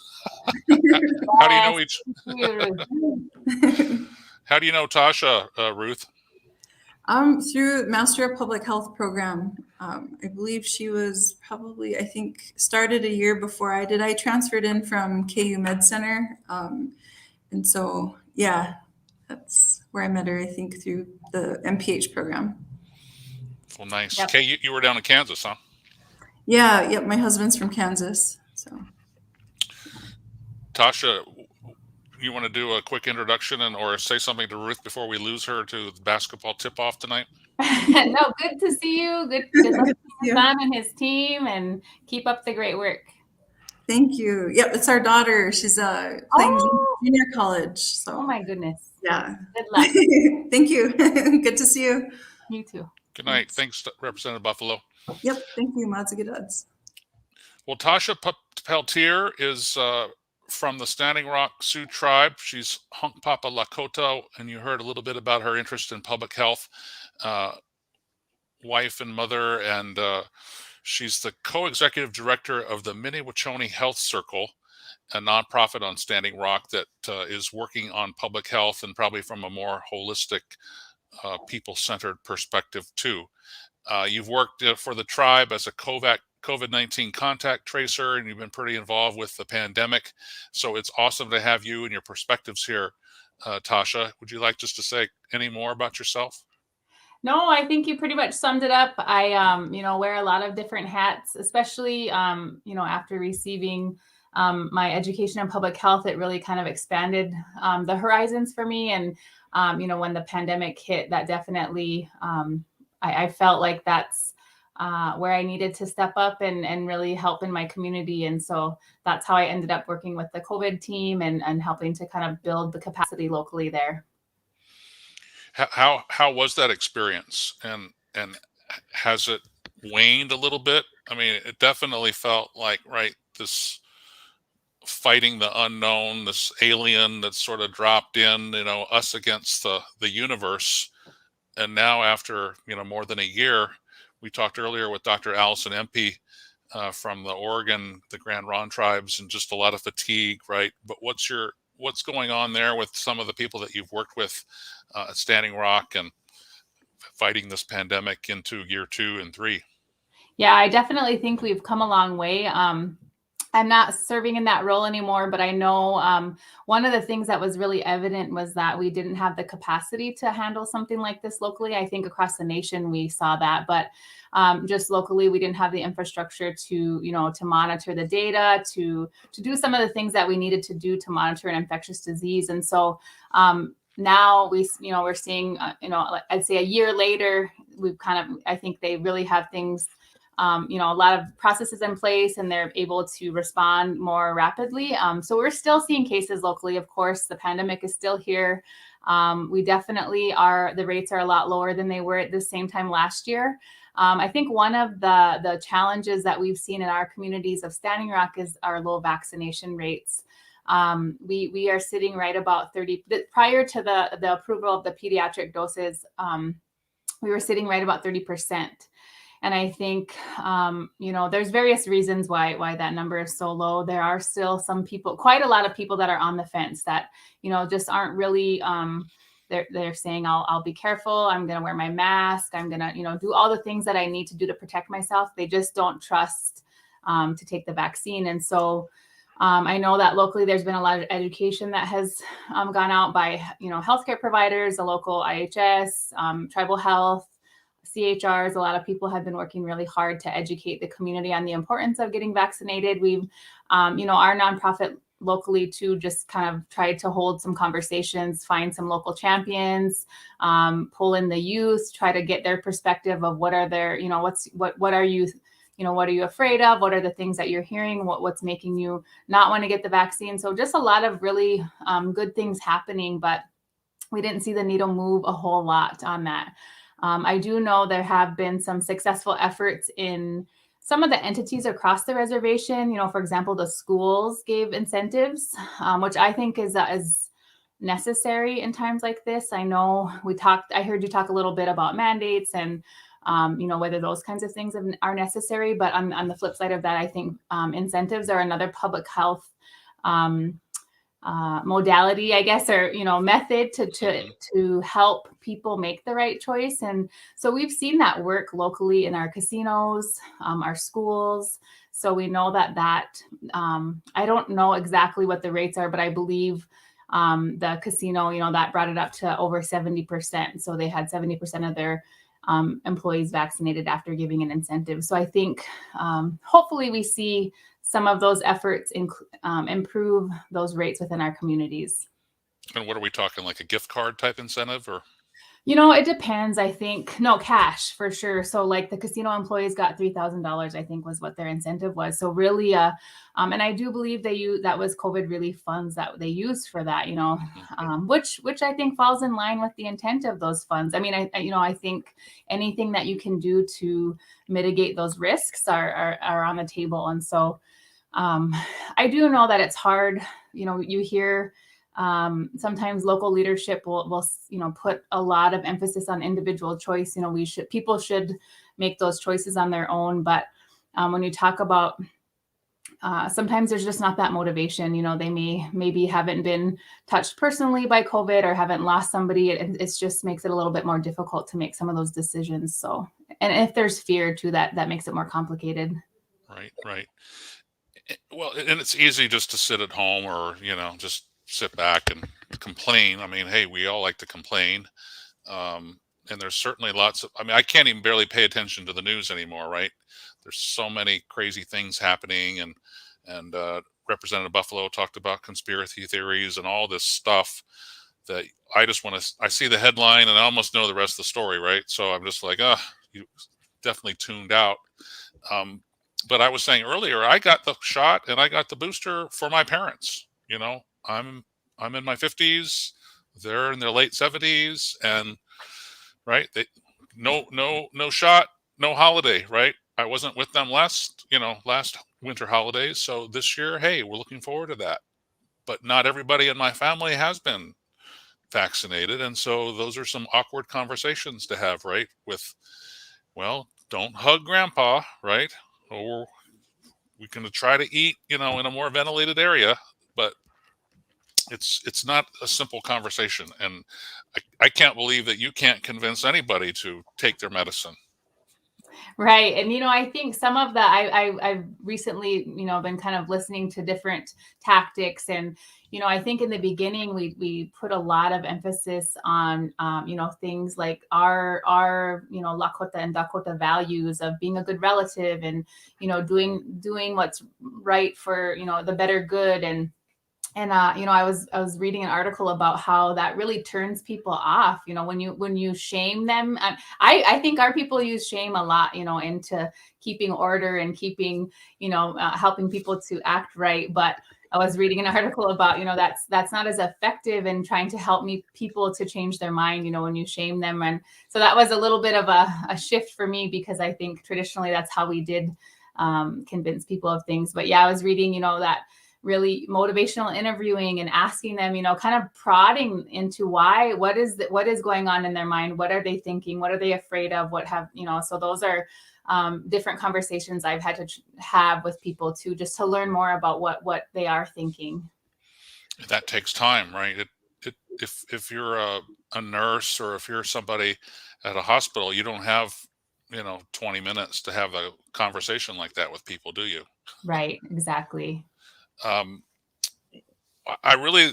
Speaker 1: How do you know each? How do you know Tasha, Ruth?
Speaker 5: Through Master of Public Health program. I believe she was probably, started a year before I did. I transferred in from KU Med Center. And so, yeah, that's where I met her, I think, through the MPH program.
Speaker 1: Well, nice.
Speaker 6: Yep.
Speaker 1: Kay, you were down in Kansas, huh?
Speaker 5: Yeah, yep. My husband's from Kansas. So,
Speaker 1: Tasha, you want to do a quick introduction or say something to Ruth before we lose her to the basketball tip-off tonight?
Speaker 6: No, good to see you. Good luck to your son and his team, and keep up the great work.
Speaker 5: Thank you. Yep, it's our daughter. She's playing junior college. So.
Speaker 6: Oh my goodness.
Speaker 5: Yeah.
Speaker 6: Good luck.
Speaker 5: Thank you. Good to see you.
Speaker 6: You too.
Speaker 1: Good night. Thanks, Representative Buffalo.
Speaker 5: Yep. Thank you, Mazagadadz.
Speaker 1: Well, Tasha Peltier is from the Standing Rock Sioux tribe. She's Hunkpapa Lakota, and you heard a little bit about her interest in public health, wife and mother, and she's the co-executive director of the Minnewachuny Health Circle, a nonprofit on Standing Rock that is working on public health and probably from a more holistic, people-centered perspective too. You've worked for the tribe as a COVID-19 contact tracer, and you've been pretty involved with the pandemic. So it's awesome to have you and your perspectives here, Tasha. Would you like just to say any more about yourself?
Speaker 6: No, I think you pretty much summed it up. I, wear a lot of different hats, especially, after receiving my education in public health. It really kind of expanded the horizons for me. And, when the pandemic hit, that definitely, I felt like that's where I needed to step up and really help in my community. And so that's how I ended up working with the COVID team and helping to kind of build the capacity locally there.
Speaker 1: How was that experience, and has it waned a little bit? I mean, it definitely felt like, right, this fighting the unknown, this alien that sort of dropped in, us against the universe. And now after, more than a year, we talked earlier with Dr. Allison Empey from the Oregon, the Grand Ronde tribes, and just a lot of fatigue, right? But what's going on there with some of the people that you've worked with at Standing Rock and fighting this pandemic into year 2 and 3?
Speaker 6: Yeah, I definitely think we've come a long way. I'm not serving in that role anymore, but I know one of the things that was really evident was that we didn't have the capacity to handle something like this locally. I think across the nation we saw that, but just locally we didn't have the infrastructure to, to monitor the data, to do some of the things that we needed to do to monitor an infectious disease. And so now we're seeing, I'd say a year later, I think they really have things. A lot of processes in place and they're able to respond more rapidly. So we're still seeing cases locally. Of course, the pandemic is still here. We definitely the rates are a lot lower than they were at the same time last year. I think one of the challenges that we've seen in our communities of Standing Rock is our low vaccination rates. We are sitting right about 30, prior to the approval of the pediatric doses, we were sitting right about 30%. And I think, there's various reasons why that number is so low. There are still quite a lot of people that are on the fence that, just aren't really, they're saying, I'll be careful. I'm going to wear my mask. I'm going to, do all the things that I need to do to protect myself. They just don't trust to take the vaccine. And so I know that locally there's been a lot of education that has gone out by, healthcare providers, the local IHS, tribal health, CHRs. A lot of people have been working really hard to educate the community on the importance of getting vaccinated. We've, our nonprofit locally too, just kind of tried to hold some conversations, find some local champions, pull in the youth, try to get their perspective of what are their, what are you, what are you afraid of? What are the things that you're hearing? What's making you not want to get the vaccine? So just a lot of really good things happening, but we didn't see the needle move a whole lot on that. I do know there have been some successful efforts in some of the entities across the reservation. For example, the schools gave incentives, which I think is necessary in times like this. I know I heard you talk a little bit about mandates and, whether those kinds of things are necessary. But on the flip side of that, I think incentives are another public health modality, I guess, or method to help people make the right choice. And so we've seen that work locally in our casinos, our schools. So we know that I don't know exactly what the rates are, but I believe the casino, that brought it up to over 70%. So they had 70% of their employees vaccinated after giving an incentive. So I think hopefully we see some of those efforts improve those rates within our communities.
Speaker 1: And what are we talking, like a gift card type incentive or?
Speaker 6: It depends. I think, no, cash for sure. So like the casino employees got $3,000, I think was what their incentive was. So really, and I do believe that was COVID relief funds that they used for that, which I think falls in line with the intent of those funds. I mean, I think anything that you can do to mitigate those risks are on the table. And so I do know that it's hard. You hear sometimes local leadership will put a lot of emphasis on individual choice. People should make those choices on their own. But when you talk about sometimes there's just not that motivation. They maybe haven't been touched personally by COVID or haven't lost somebody. It just makes it a little bit more difficult to make some of those decisions. So, and if there's fear too, that makes it more complicated.
Speaker 1: Right. Well, and it's easy just to sit at home or, just sit back and complain. I mean, hey, we all like to complain. And there's certainly I can't even barely pay attention to the news anymore, right? There's so many crazy things happening, and Representative Buffalo talked about conspiracy theories and all this stuff that I see the headline and I almost know the rest of the story, right? So I'm just like, you definitely tuned out. But I was saying earlier, I got the shot and I got the booster for my parents. I'm in my 50s, they're in their late 70s, and right, no shot, no holiday, right? I wasn't with them last winter holidays, so this year, hey, we're looking forward to that. But not everybody in my family has been vaccinated, and so those are some awkward conversations to have, right? With, well, don't hug grandpa, right? Or we can try to eat, in a more ventilated area, but it's not a simple conversation. And I can't believe that you can't convince anybody to take their medicine.
Speaker 6: Right. And, I think some of the, I've recently, been kind of listening to different tactics. And, I think in the beginning, we put a lot of emphasis on, things like our, Lakota and Dakota values of being a good relative and, doing what's right for, the better good. And I was reading an article about how that really turns people off, when you shame them. I think our people use shame a lot, into keeping order and keeping, helping people to act right. But I was reading an article about, that's not as effective in trying to help people to change their mind, when you shame them. And so that was a little bit of a shift for me, because I think traditionally that's how we did convince people of things. But yeah, I was reading, that really motivational interviewing and asking them, kind of prodding into what is going on in their mind. What are they thinking? What are they afraid of? So those are different conversations I've had to have with people too, just to learn more about what they are thinking.
Speaker 1: That takes time, right? If you're a nurse, or if you're somebody at a hospital, you don't have 20 minutes to have a conversation like that with people, do you?
Speaker 6: Right. Exactly.
Speaker 1: I really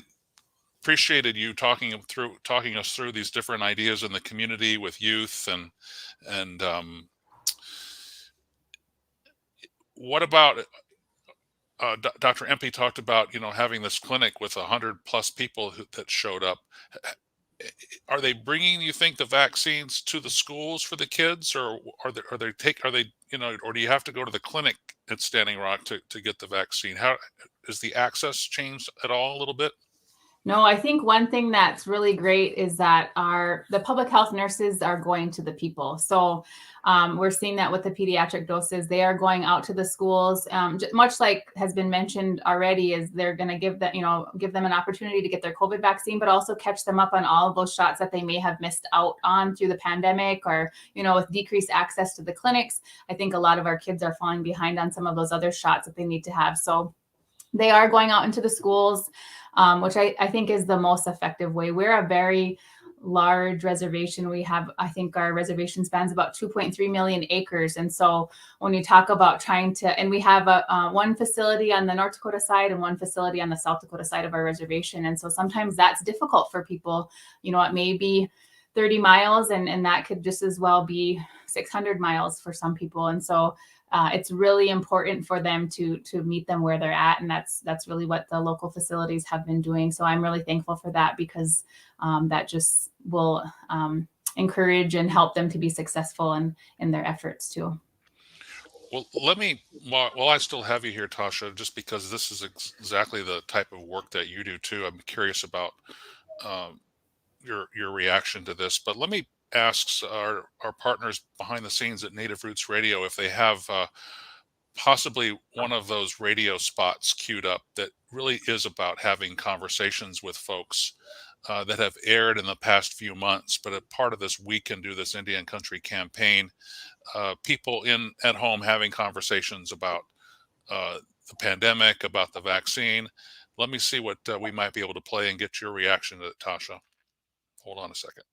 Speaker 1: appreciated you talking us through these different ideas in the community with youth, and what about Dr. Empey talked about having this clinic with 100+ people that showed up. Are they bringing, you think, the vaccines to the schools for the kids, or or do you have to go to the clinic at Standing Rock to get the vaccine? How is the access changed at all a little bit?
Speaker 6: No, I think one thing that's really great is that the public health nurses are going to the people. So we're seeing that with the pediatric doses. They are going out to the schools, much like has been mentioned already, is they're going to give them an opportunity to get their COVID vaccine, but also catch them up on all of those shots that they may have missed out on through the pandemic, or, with decreased access to the clinics. I think a lot of our kids are falling behind on some of those other shots that they need to have. So they are going out into the schools, which I think is the most effective way. We're a very large reservation. I think our reservation spans about 2.3 million acres. And so when you talk about and we have one facility on the North Dakota side and one facility on the South Dakota side of our reservation. And so sometimes that's difficult for people. It may be 30 miles and that could just as well be 600 miles for some people. And so it's really important for them to meet them where they're at. And that's really what the local facilities have been doing. So I'm really thankful for that, because that just will encourage and help them to be successful in their efforts too.
Speaker 1: Well, while I still have you here, Tasha, just because this is exactly the type of work that you do too, I'm curious about your reaction to this. But let me ask our partners behind the scenes at Native Roots Radio if they have possibly one of those radio spots queued up that really is about having conversations with folks that have aired in the past few months, but a part of this We Can Do This Indian Country campaign, people at home having conversations about the pandemic, about the vaccine. Let me see what we might be able to play and get your reaction to it, Tasha. Hold on a second.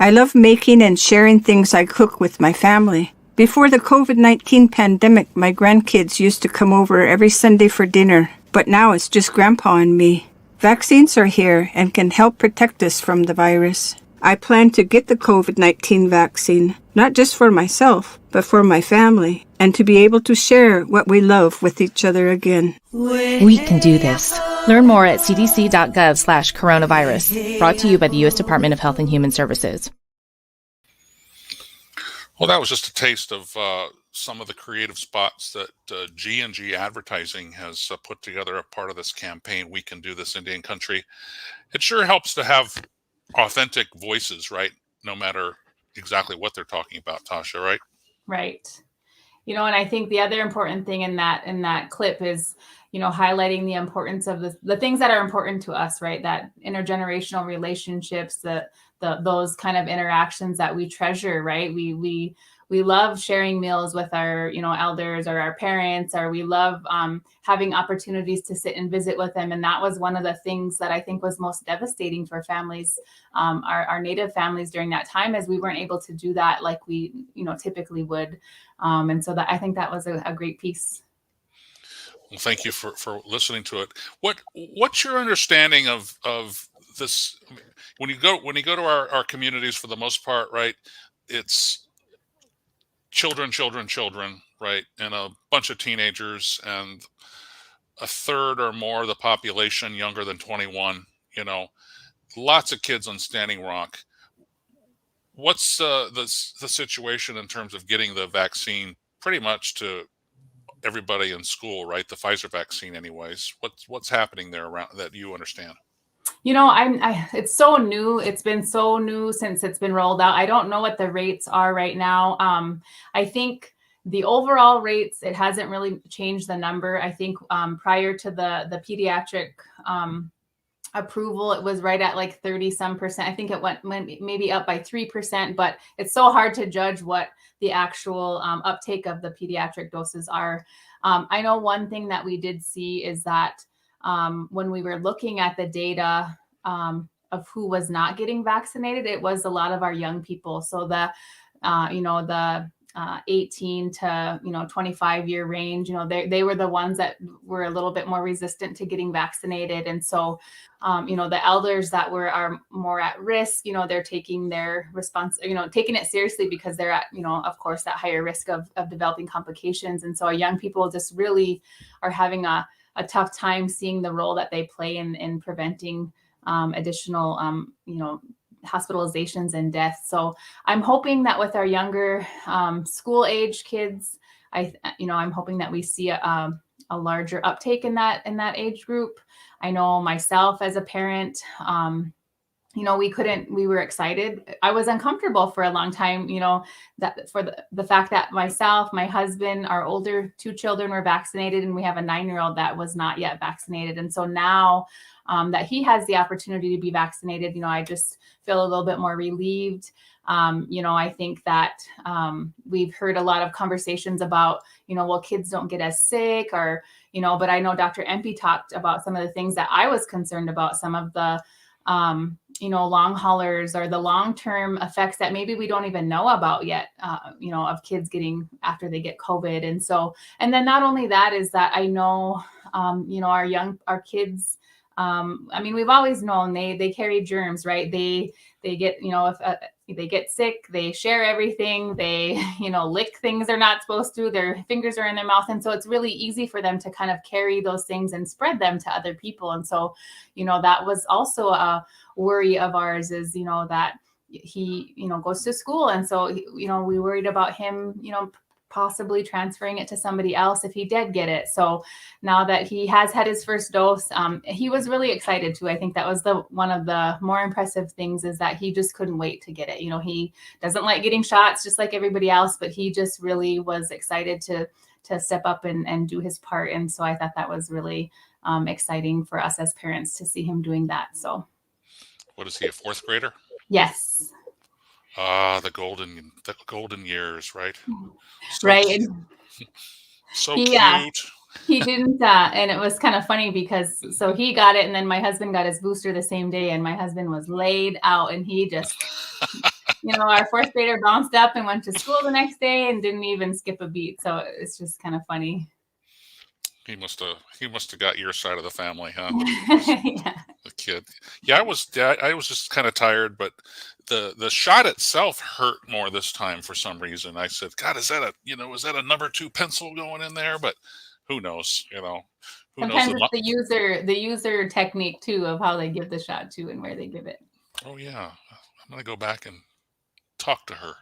Speaker 7: I love making and sharing things I cook with my family. Before the COVID-19 pandemic, my grandkids used to come over every Sunday for dinner, but now it's just Grandpa and me. Vaccines are here and can help protect us from the virus. I plan to get the COVID-19 vaccine, not just for myself, but for my family, and to be able to share what we love with each other again.
Speaker 8: We can do this. Learn more at cdc.gov/coronavirus. Brought to you by the U.S. Department of Health and Human Services.
Speaker 1: Well, that was just a taste of some of the creative spots that G&G Advertising has put together, a part of this campaign, We Can Do This Indian Country. It sure helps to have authentic voices, right? No matter exactly what they're talking about, Tasha, right?
Speaker 6: Right. And I think the other important thing in that clip is, highlighting the importance of the things that are important to us, right? That intergenerational relationships, those kind of interactions that we treasure, right? We we love sharing meals with our, elders or our parents, or we love having opportunities to sit and visit with them. And that was one of the things that I think was most devastating for families, our Native families during that time, as we weren't able to do that like we, typically would. And so I think that was a great piece.
Speaker 1: Well, thank you for listening to it. What's your understanding of this? I mean, when you go to our communities, for the most part, right? It's children, right, and a bunch of teenagers, and a third or more of the population younger than 21. Lots of kids on Standing Rock. What's the situation in terms of getting the vaccine pretty much to everybody in school, right? The Pfizer vaccine, anyways. What's happening there around that you understand?
Speaker 6: It's so new. It's been so new since it's been rolled out. I don't know what the rates are right now. I think the overall rates, it hasn't really changed the number. I think prior to the pediatric approval, it was right at like 30 some percent. I think it went maybe up by 3%, but it's so hard to judge what the actual uptake of the pediatric doses are. I know one thing that we did see is that when we were looking at the data of who was not getting vaccinated, it was a lot of our young people. So the 18 to 25-year range, they were the ones that were a little bit more resistant to getting vaccinated. And so the elders that are more at risk, they're taking their taking it seriously, because they're at, of course, at higher risk of developing complications. And so our young people just really are having a tough time seeing the role that they play in preventing additional, hospitalizations and deaths. So I'm hoping that with our younger school age kids, I'm hoping that we see a larger uptake in that age group. I know myself as a parent, we were excited. I was uncomfortable for a long time, that for the fact that myself, my husband, our older 2 children were vaccinated, and we have a 9-year-old that was not yet vaccinated. And so now that he has the opportunity to be vaccinated, I just feel a little bit more relieved. I think that we've heard a lot of conversations about, well, kids don't get as sick, or, but I know Dr. Empey talked about some of the things that I was concerned about, some of the long haulers, or the long-term effects that maybe we don't even know about yet, of kids getting after they get COVID. And so, and then not only that is that I know, our kids, we've always known they carry germs, right? They get, if they get sick, they share everything. They, lick things they're not supposed to. Their fingers are in their mouth. And so it's really easy for them to kind of carry those things and spread them to other people. And so, that was also a worry of ours, is, that he, goes to school. And so, we worried about him, possibly transferring it to somebody else if he did get it. So now that he has had his first dose, he was really excited too. I think that was one of the more impressive things, is that he just couldn't wait to get it. He doesn't like getting shots just like everybody else, but he just really was excited to step up and do his part. And so I thought that was really exciting for us as parents to see him doing that. So
Speaker 1: what is he, a 4th grader?
Speaker 6: Yes.
Speaker 1: The golden years, right?
Speaker 6: Right.
Speaker 1: Cute. So
Speaker 6: cute. He didn't, and it was kind of funny because so he got it, and then my husband got his booster the same day, and my husband was laid out, and he just, our 4th grader bounced up and went to school the next day and didn't even skip a beat. So it's just kind of funny.
Speaker 1: He must have got your side of the family, huh?
Speaker 6: Yeah.
Speaker 1: The kid. Yeah, I was just kind of tired, but the shot itself hurt more this time for some reason. I said, God, is that a number 2 pencil going in there? But who knows?
Speaker 6: Sometimes it's the user technique too, of how they give the shot too and where they give it.
Speaker 1: Oh yeah, I'm gonna go back and talk to her.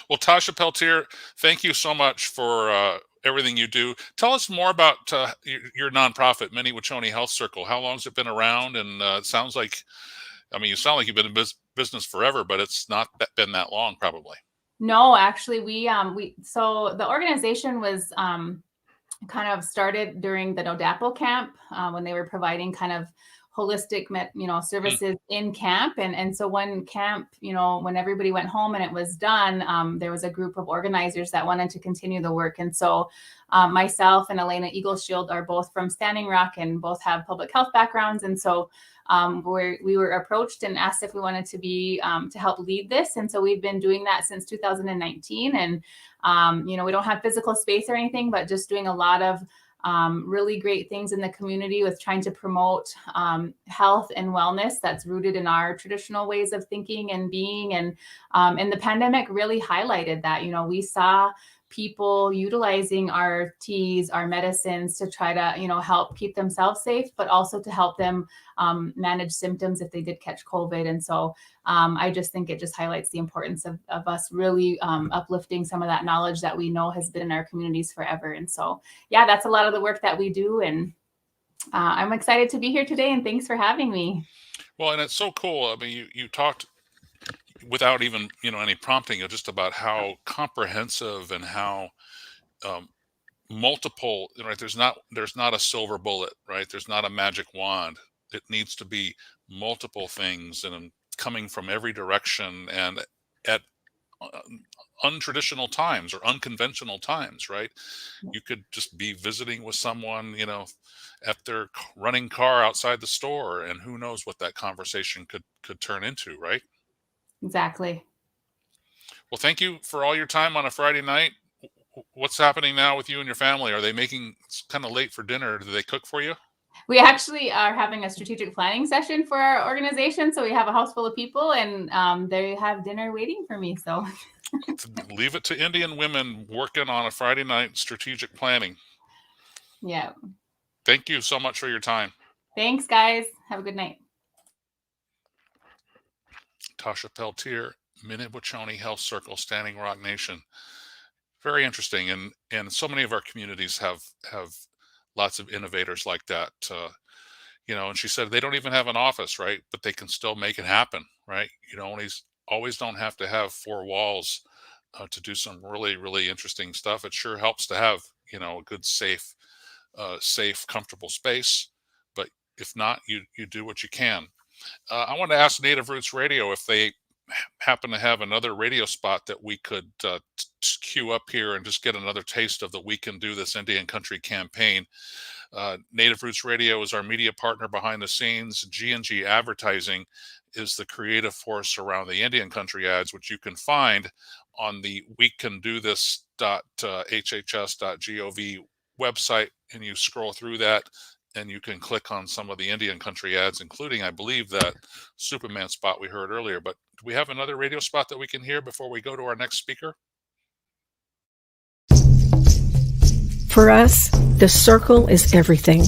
Speaker 1: Well, Tasha Peltier, thank you so much for everything you do. Tell us more about your nonprofit, Mini-Wauchoni Health Circle. How long has it been around? And it sounds like, you sound like you've been in business forever, but it's not been that long, probably.
Speaker 6: No, actually, so the organization was kind of started during the NODAPO camp when they were providing kind of holistic
Speaker 1: Mm.
Speaker 6: services in camp. And so when camp, when everybody went home and it was done, there was a group of organizers that wanted to continue the work. And so myself and Elena Eagleshield are both from Standing Rock and both have public health backgrounds. And so we were approached and asked if we wanted to be to help lead this. And so we've been doing that since 2019. And we don't have physical space or anything, but just doing a lot of really great things in the community with trying to promote health and wellness that's rooted in our traditional ways of thinking and being. And the pandemic really highlighted that. We saw people utilizing our teas, our medicines to try to, help keep themselves safe, but also to help them manage symptoms if they did catch COVID. And so I just think it just highlights the importance of us really uplifting some of that knowledge that we know has been in our communities forever. And so, yeah, that's a lot of the work that we do. And I'm excited to be here today, and thanks for having me.
Speaker 1: Well, and it's so cool. I mean, you talked without even any prompting, just about how comprehensive and how um, multiple. Right? There's not a silver bullet. Right? There's not a magic wand. It needs to be multiple things and coming from every direction and at untraditional times or unconventional times. Right? You could just be visiting with someone, at their running car outside the store, and who knows what that conversation could turn into. Right?
Speaker 6: Exactly.
Speaker 1: Well, thank you for all your time on a Friday night. What's happening now with you and your family? Are they making it's kind of late for dinner? Do they cook for you?
Speaker 6: We actually are having a strategic planning session for our organization. So we have a house full of people, and they have dinner waiting for me. So
Speaker 1: Leave it to Indian women working on a Friday night strategic planning.
Speaker 6: yeah.
Speaker 1: Thank you so much for your time.
Speaker 6: Thanks, guys. Have a good night.
Speaker 1: Tasha Peltier, Minnewachuny Health Circle, Standing Rock Nation. Very interesting, and so many of our communities have lots of innovators like that. And she said they don't even have an office, right? But they can still make it happen, right? Always don't have to have four walls to do some really, really interesting stuff. It sure helps to have a good, safe, comfortable space. But if not, you do what you can. I want to ask Native Roots Radio if they happen to have another radio spot that we could queue up here and just get another taste of the We Can Do This Indian Country campaign. Native Roots Radio is our media partner behind the scenes. G&G Advertising is the creative force around the Indian Country ads, which you can find on the wecandothis.hhs.gov website, and you scroll through that and you can click on some of the Indian Country ads, including, I believe, that Superman spot we heard earlier. But do we have another radio spot that we can hear before we go to our next speaker?
Speaker 9: For us, the circle is everything.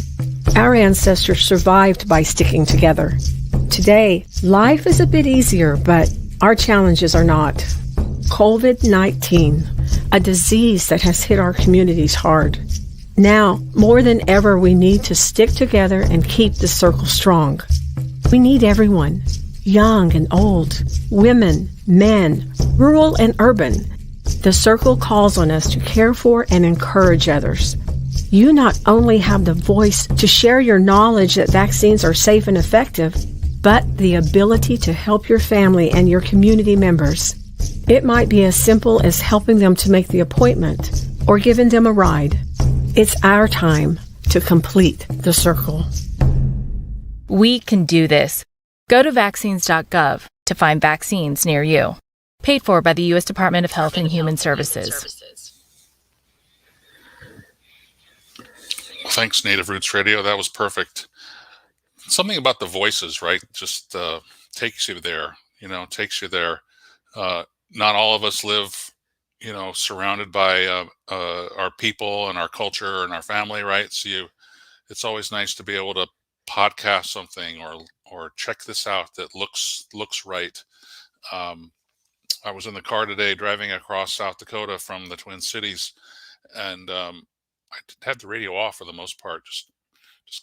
Speaker 9: Our ancestors survived by sticking together. Today, life is a bit easier, but our challenges are not. COVID-19, a disease that has hit our communities hard. Now, more than ever, we need to stick together and keep the circle strong. We need everyone, young and old, women, men, rural and urban. The circle calls on us to care for and encourage others. You not only have the voice to share your knowledge that vaccines are safe and effective, but the ability to help your family and your community members. It might be as simple as helping them to make the appointment or giving them a ride. It's our time to complete the circle.
Speaker 8: We can do this. Go to vaccines.gov to find vaccines near you. Paid for by the U.S. Department of Health and Human Services.
Speaker 1: Thanks, Native Roots Radio. That was perfect. Something about the voices, right? Just takes you there, takes you there. Not all of us live, surrounded by our people and our culture and our family, right? So it's always nice to be able to podcast something or check this out that looks right. I was in the car today driving across South Dakota from the Twin Cities, and I had the radio off for the most part, just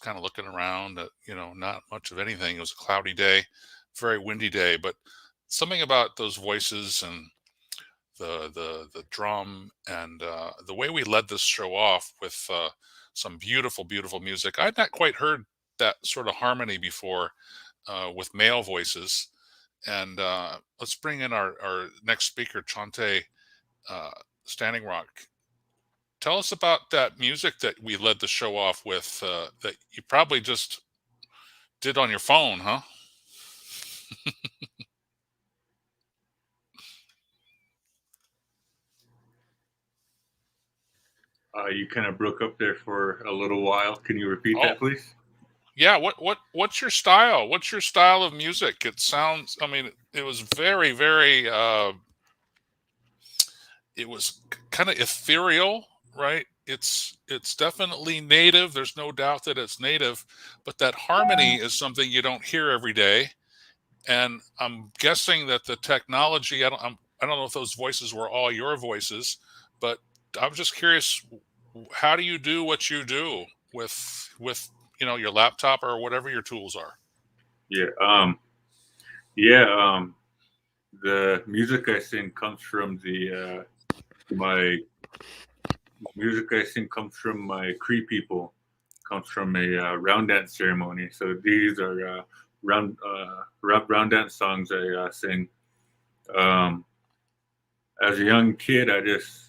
Speaker 1: kind of looking around, not much of anything. It was a cloudy day, very windy day, but something about those voices and the drum and the way we led this show off with some beautiful, beautiful music. I'd not quite heard that sort of harmony before with male voices. And let's bring in our next speaker, Chante Standing Rock. Tell us about that music that we led the show off with that you probably just did on your phone, huh?
Speaker 10: You kind of broke up there for a little while. Can you repeat
Speaker 1: Oh,
Speaker 10: that, please?
Speaker 1: yeah. What's your style? What's your style of music? It sounds, I mean, it was very, very, it was kind of ethereal, right? It's definitely native. There's no doubt that it's native, but that harmony is something you don't hear every day. And I'm guessing that the technology, I don't know if those voices were all your voices, but I'm just curious, how do you do what you do with your laptop or whatever your tools are?
Speaker 10: Yeah. The music I sing comes from my music I sing comes from my Cree people, comes from a round dance ceremony. So these are round dance songs I sing. As a young kid, I just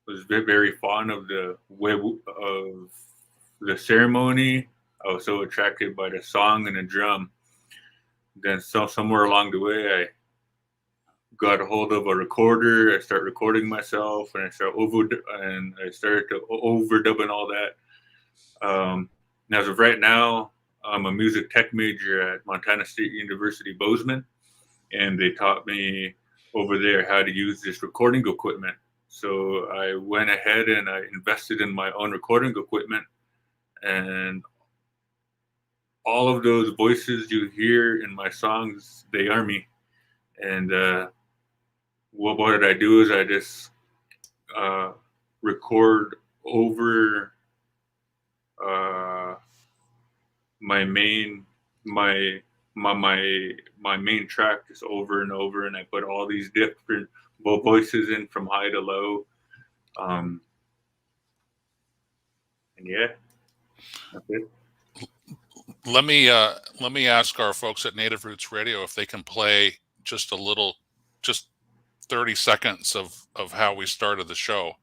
Speaker 10: was very fond of the way of the ceremony. I was so attracted by the song and the drum. Then somewhere along the way, I got a hold of a recorder. I started recording myself, and I started to overdub and all that. And as of right now, I'm a music tech major at Montana State University Bozeman, and they taught me over there how to use this recording equipment. So I went ahead and I invested in my own recording equipment, and all of those voices you hear in my songs, they are me. And what I do is I just record over my main track just over and over, and I put all these different voices in from high to low. And yeah, that's it.
Speaker 1: Let me ask our folks at Native Roots Radio if they can play just 30 seconds of how we started the show,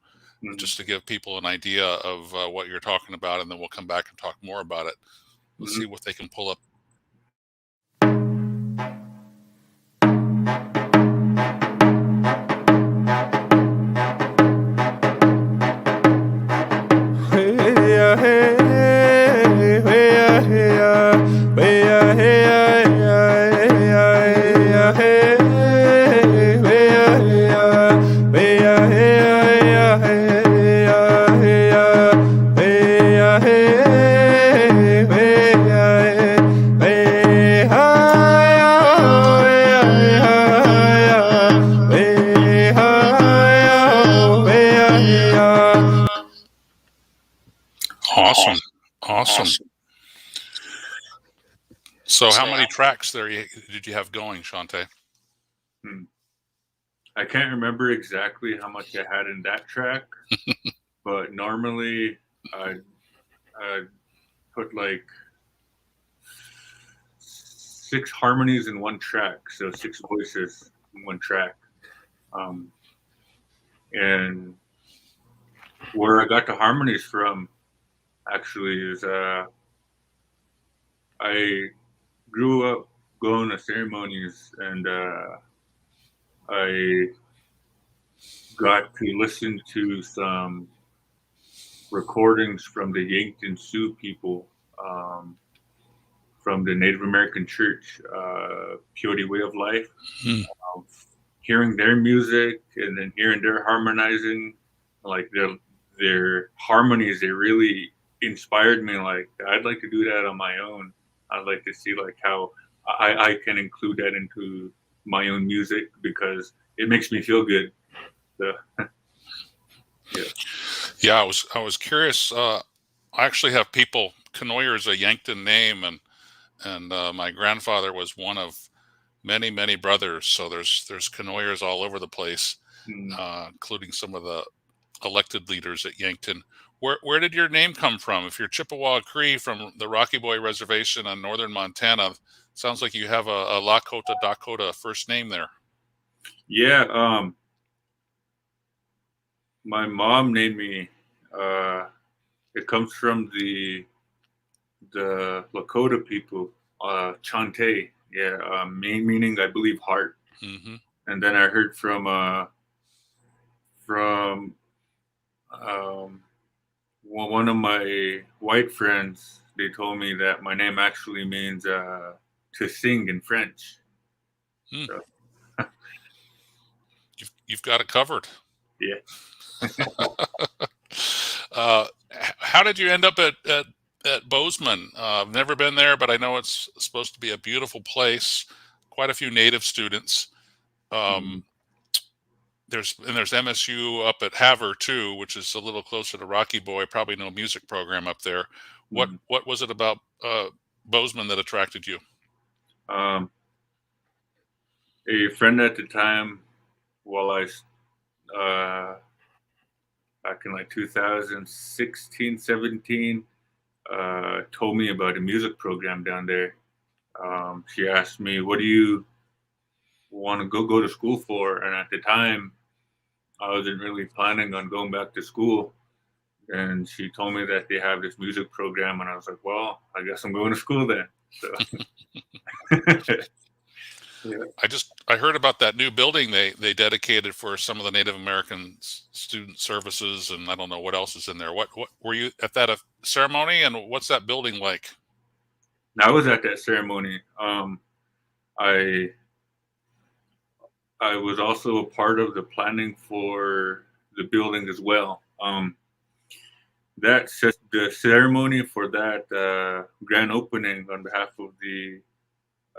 Speaker 1: just to give people an idea of what you're talking about, and then we'll come back and talk more about it. We'll see what they can pull up. Awesome. So how many tracks did you have going, Chante?
Speaker 10: I can't remember exactly how much I had in that track, but normally I'd put like 6 harmonies in one track, so 6 voices in one track. And where I got the harmonies from actually is I grew up going to ceremonies, and I got to listen to some recordings from the Yankton Sioux people, from the Native American church, Peyote Way of Life. Hearing their music and then hearing their harmonizing, like their harmonies, they really inspired me. Like, I'd like to do that on my own. I'd like to see like how I can include that into my own music, because it makes me feel good. So,
Speaker 1: yeah. I was curious. I actually have people. Canoyer is a Yankton name, and my grandfather was one of many brothers. So there's Canoyers all over the place, including some of the elected leaders at Yankton. Where did your name come from? If you're Chippewa Cree from the Rocky Boy Reservation on northern Montana, sounds like you have a Lakota Dakota first name there.
Speaker 10: Yeah, my mom named me. It comes from the Lakota people, Chante. Yeah, meaning I believe heart.
Speaker 1: Mm-hmm.
Speaker 10: And then I heard from one of my white friends. They told me that my name actually means to sing in French.
Speaker 1: Hmm.
Speaker 10: So,
Speaker 1: you've got it covered.
Speaker 10: Yeah.
Speaker 1: How did you end up at Bozeman? I've never been there, but I know it's supposed to be a beautiful place. Quite a few Native students. There's MSU up at Havre too, which is a little closer to Rocky Boy. Probably no music program up there. What was it about Bozeman that attracted you?
Speaker 10: A friend at the time, while back in like 2016, 17, told me about a music program down there. She asked me, "What do you want to go to school for?" And at the time, I wasn't really planning on going back to school. And she told me that they have this music program, and I was like, "Well, I guess I'm going to school then." So. Yeah.
Speaker 1: I heard about that new building they dedicated for some of the Native American student services, and I don't know what else is in there. What were you at that ceremony, and what's that building like?
Speaker 10: I was at that ceremony. I was also a part of the planning for the building as well. The ceremony for that grand opening on behalf of the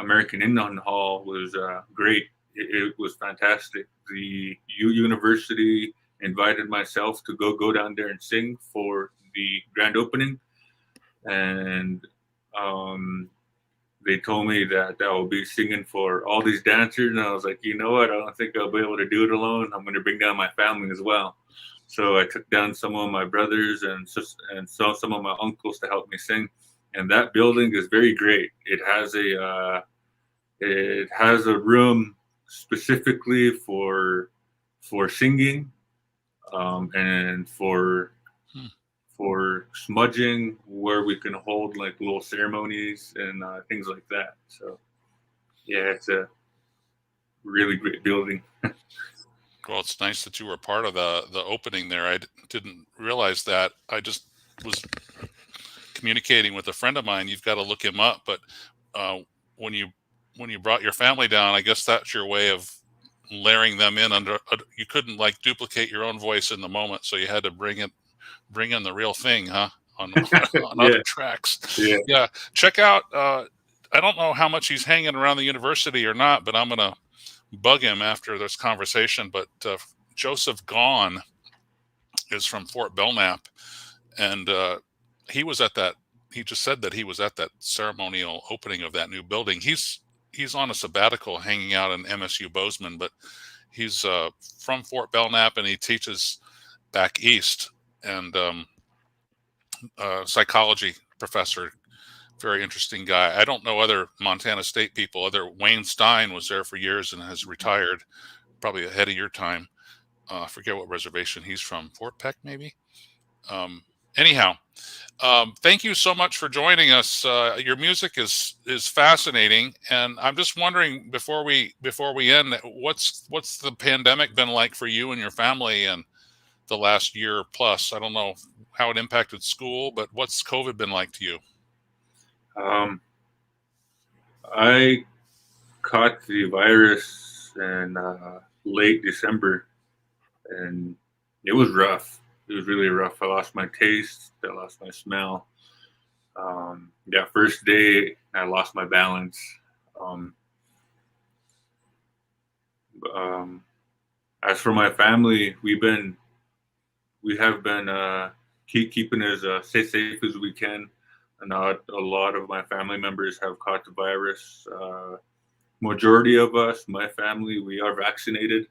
Speaker 10: American Indian Hall was great. It was fantastic. The university invited myself to go down there and sing for the grand opening, and they told me that I will be singing for all these dancers, and I was like, you know what? I don't think I'll be able to do it alone. I'm going to bring down my family as well. So I took down some of my brothers and some of my uncles to help me sing. And that building is very great. It has a room specifically for singing, and for smudging, where we can hold like little ceremonies and things like that. So yeah, it's a really great building.
Speaker 1: Well, it's nice that you were part of the opening there. I didn't realize that. I just was communicating with a friend of mine. You've got to look him up. But when you brought your family down, I guess that's your way of layering them in under. You couldn't like duplicate your own voice in the moment, so you had to bring in the real thing, huh? On other tracks. Yeah. Check out. I don't know how much he's hanging around the university or not, but I'm gonna bug him after this conversation. But Joseph Gaughan is from Fort Belknap, and he was at that. He just said that he was at that ceremonial opening of that new building. He's on a sabbatical, hanging out in MSU Bozeman, but he's from Fort Belknap, and he teaches back east, and psychology professor. Very interesting guy. I don't know other Montana State people. Wayne Stein was there for years and has retired, probably ahead of your time. I forget what reservation he's from. Fort Peck, maybe. Anyhow, thank you so much for joining us. Your music is fascinating, and I'm just wondering before we end, what's the pandemic been like for you and your family and the last year plus? I don't know how it impacted school, but what's COVID been like to you?
Speaker 10: I caught the virus in late December, and it was rough. It was really rough. I lost my taste. I lost my smell. That first day, I lost my balance. As for my family, we have been keeping as safe as we can. Not a lot of my family members have caught the virus. Majority of us, my family, we are vaccinated.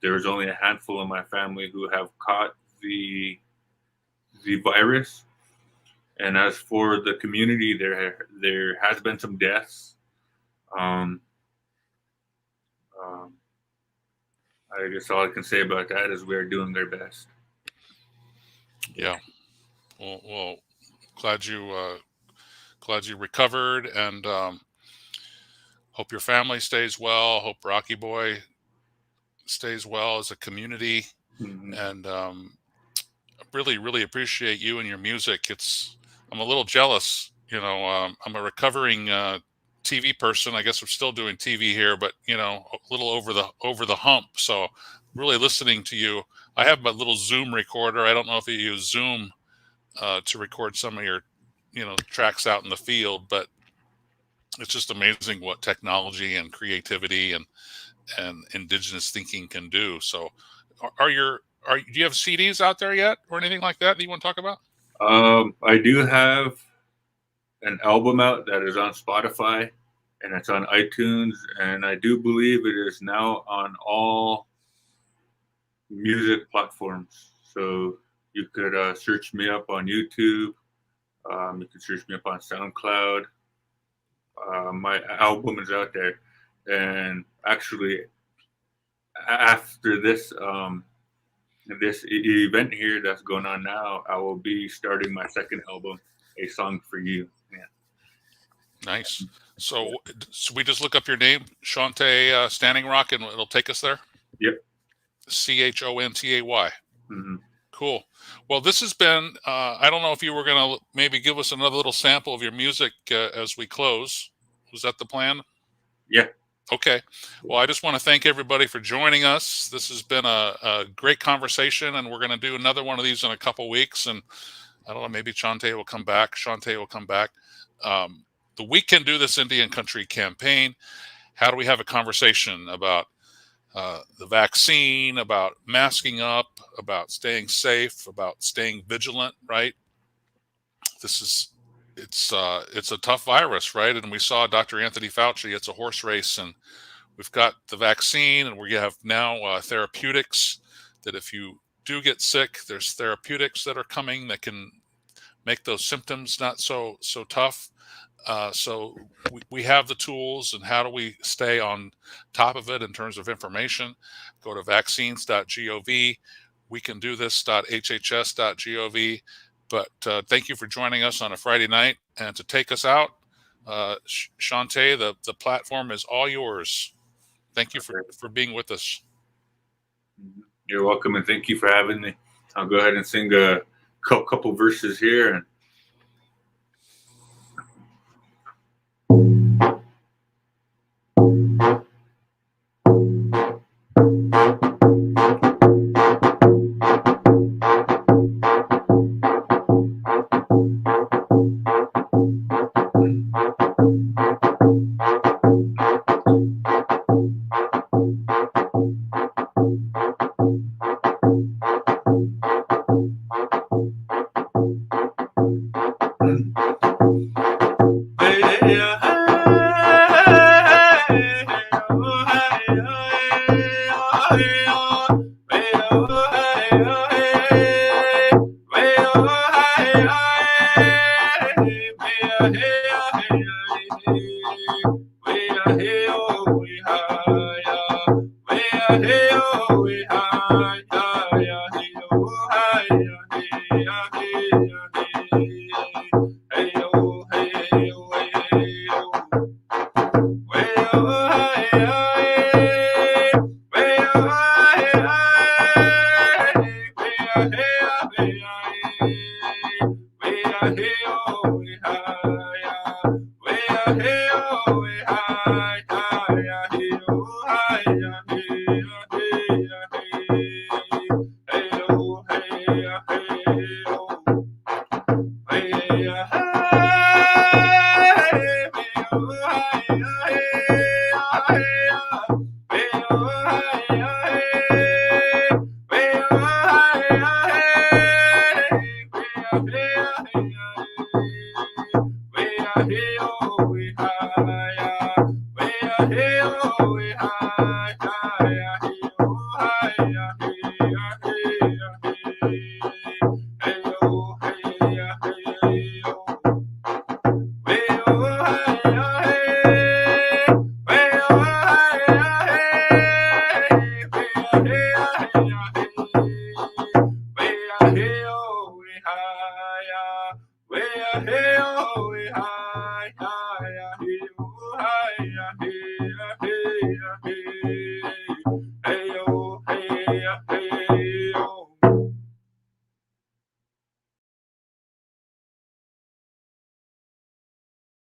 Speaker 10: There was only a handful of my family who have caught the the virus. And as for the community, there has been some deaths. I guess all I can say about that is we're doing our best.
Speaker 1: Yeah. Well, glad you recovered, and hope your family stays well. Hope Rocky Boy stays well as a community, and really, really appreciate you and your music. I'm a little jealous. I'm a recovering TV person. I guess we're still doing TV here, but a little over the hump. So really listening to you. I have my little Zoom recorder. I don't know if you use Zoom to record some of your tracks out in the field, but it's just amazing what technology and creativity and indigenous thinking can do. So do you have CDs out there yet or anything like that you want to talk about?
Speaker 10: I do have an album out that is on Spotify, and it's on iTunes, and I do believe it is now on all music platforms. So you could search me up on YouTube. You could search me up on SoundCloud. My album is out there, and actually, after this event here that's going on now, I will be starting my second album, A Song for You. Yeah.
Speaker 1: Nice. So we just look up your name, Shante Standing Rock, and it'll take us there?
Speaker 10: Yep.
Speaker 1: CHONTAY.
Speaker 10: Mm-hmm.
Speaker 1: Cool. Well, this has been, I don't know if you were going to maybe give us another little sample of your music as we close. Was that the plan?
Speaker 10: Yeah.
Speaker 1: Okay. Well, I just want to thank everybody for joining us. This has been a great conversation, and we're going to do another one of these in a couple weeks. And I don't know, maybe Shante will come back. The We Can Do This Indian Country campaign. How do we have a conversation about the vaccine, about masking up, about staying safe, about staying vigilant, right? It's a tough virus, right? And we saw Dr. Anthony Fauci, it's a horse race, and we've got the vaccine, and we have now therapeutics that if you do get sick, there's therapeutics that are coming that can make those symptoms not so tough. So we have the tools, and how do we stay on top of it in terms of information? Go to vaccines.gov, wecandothis.hhs.gov. But thank you for joining us on a Friday night. And to take us out, Shante, the platform is all yours. Thank you for being with us.
Speaker 10: You're welcome, and thank you for having me. I'll go ahead and sing a couple verses here. And hey, oh,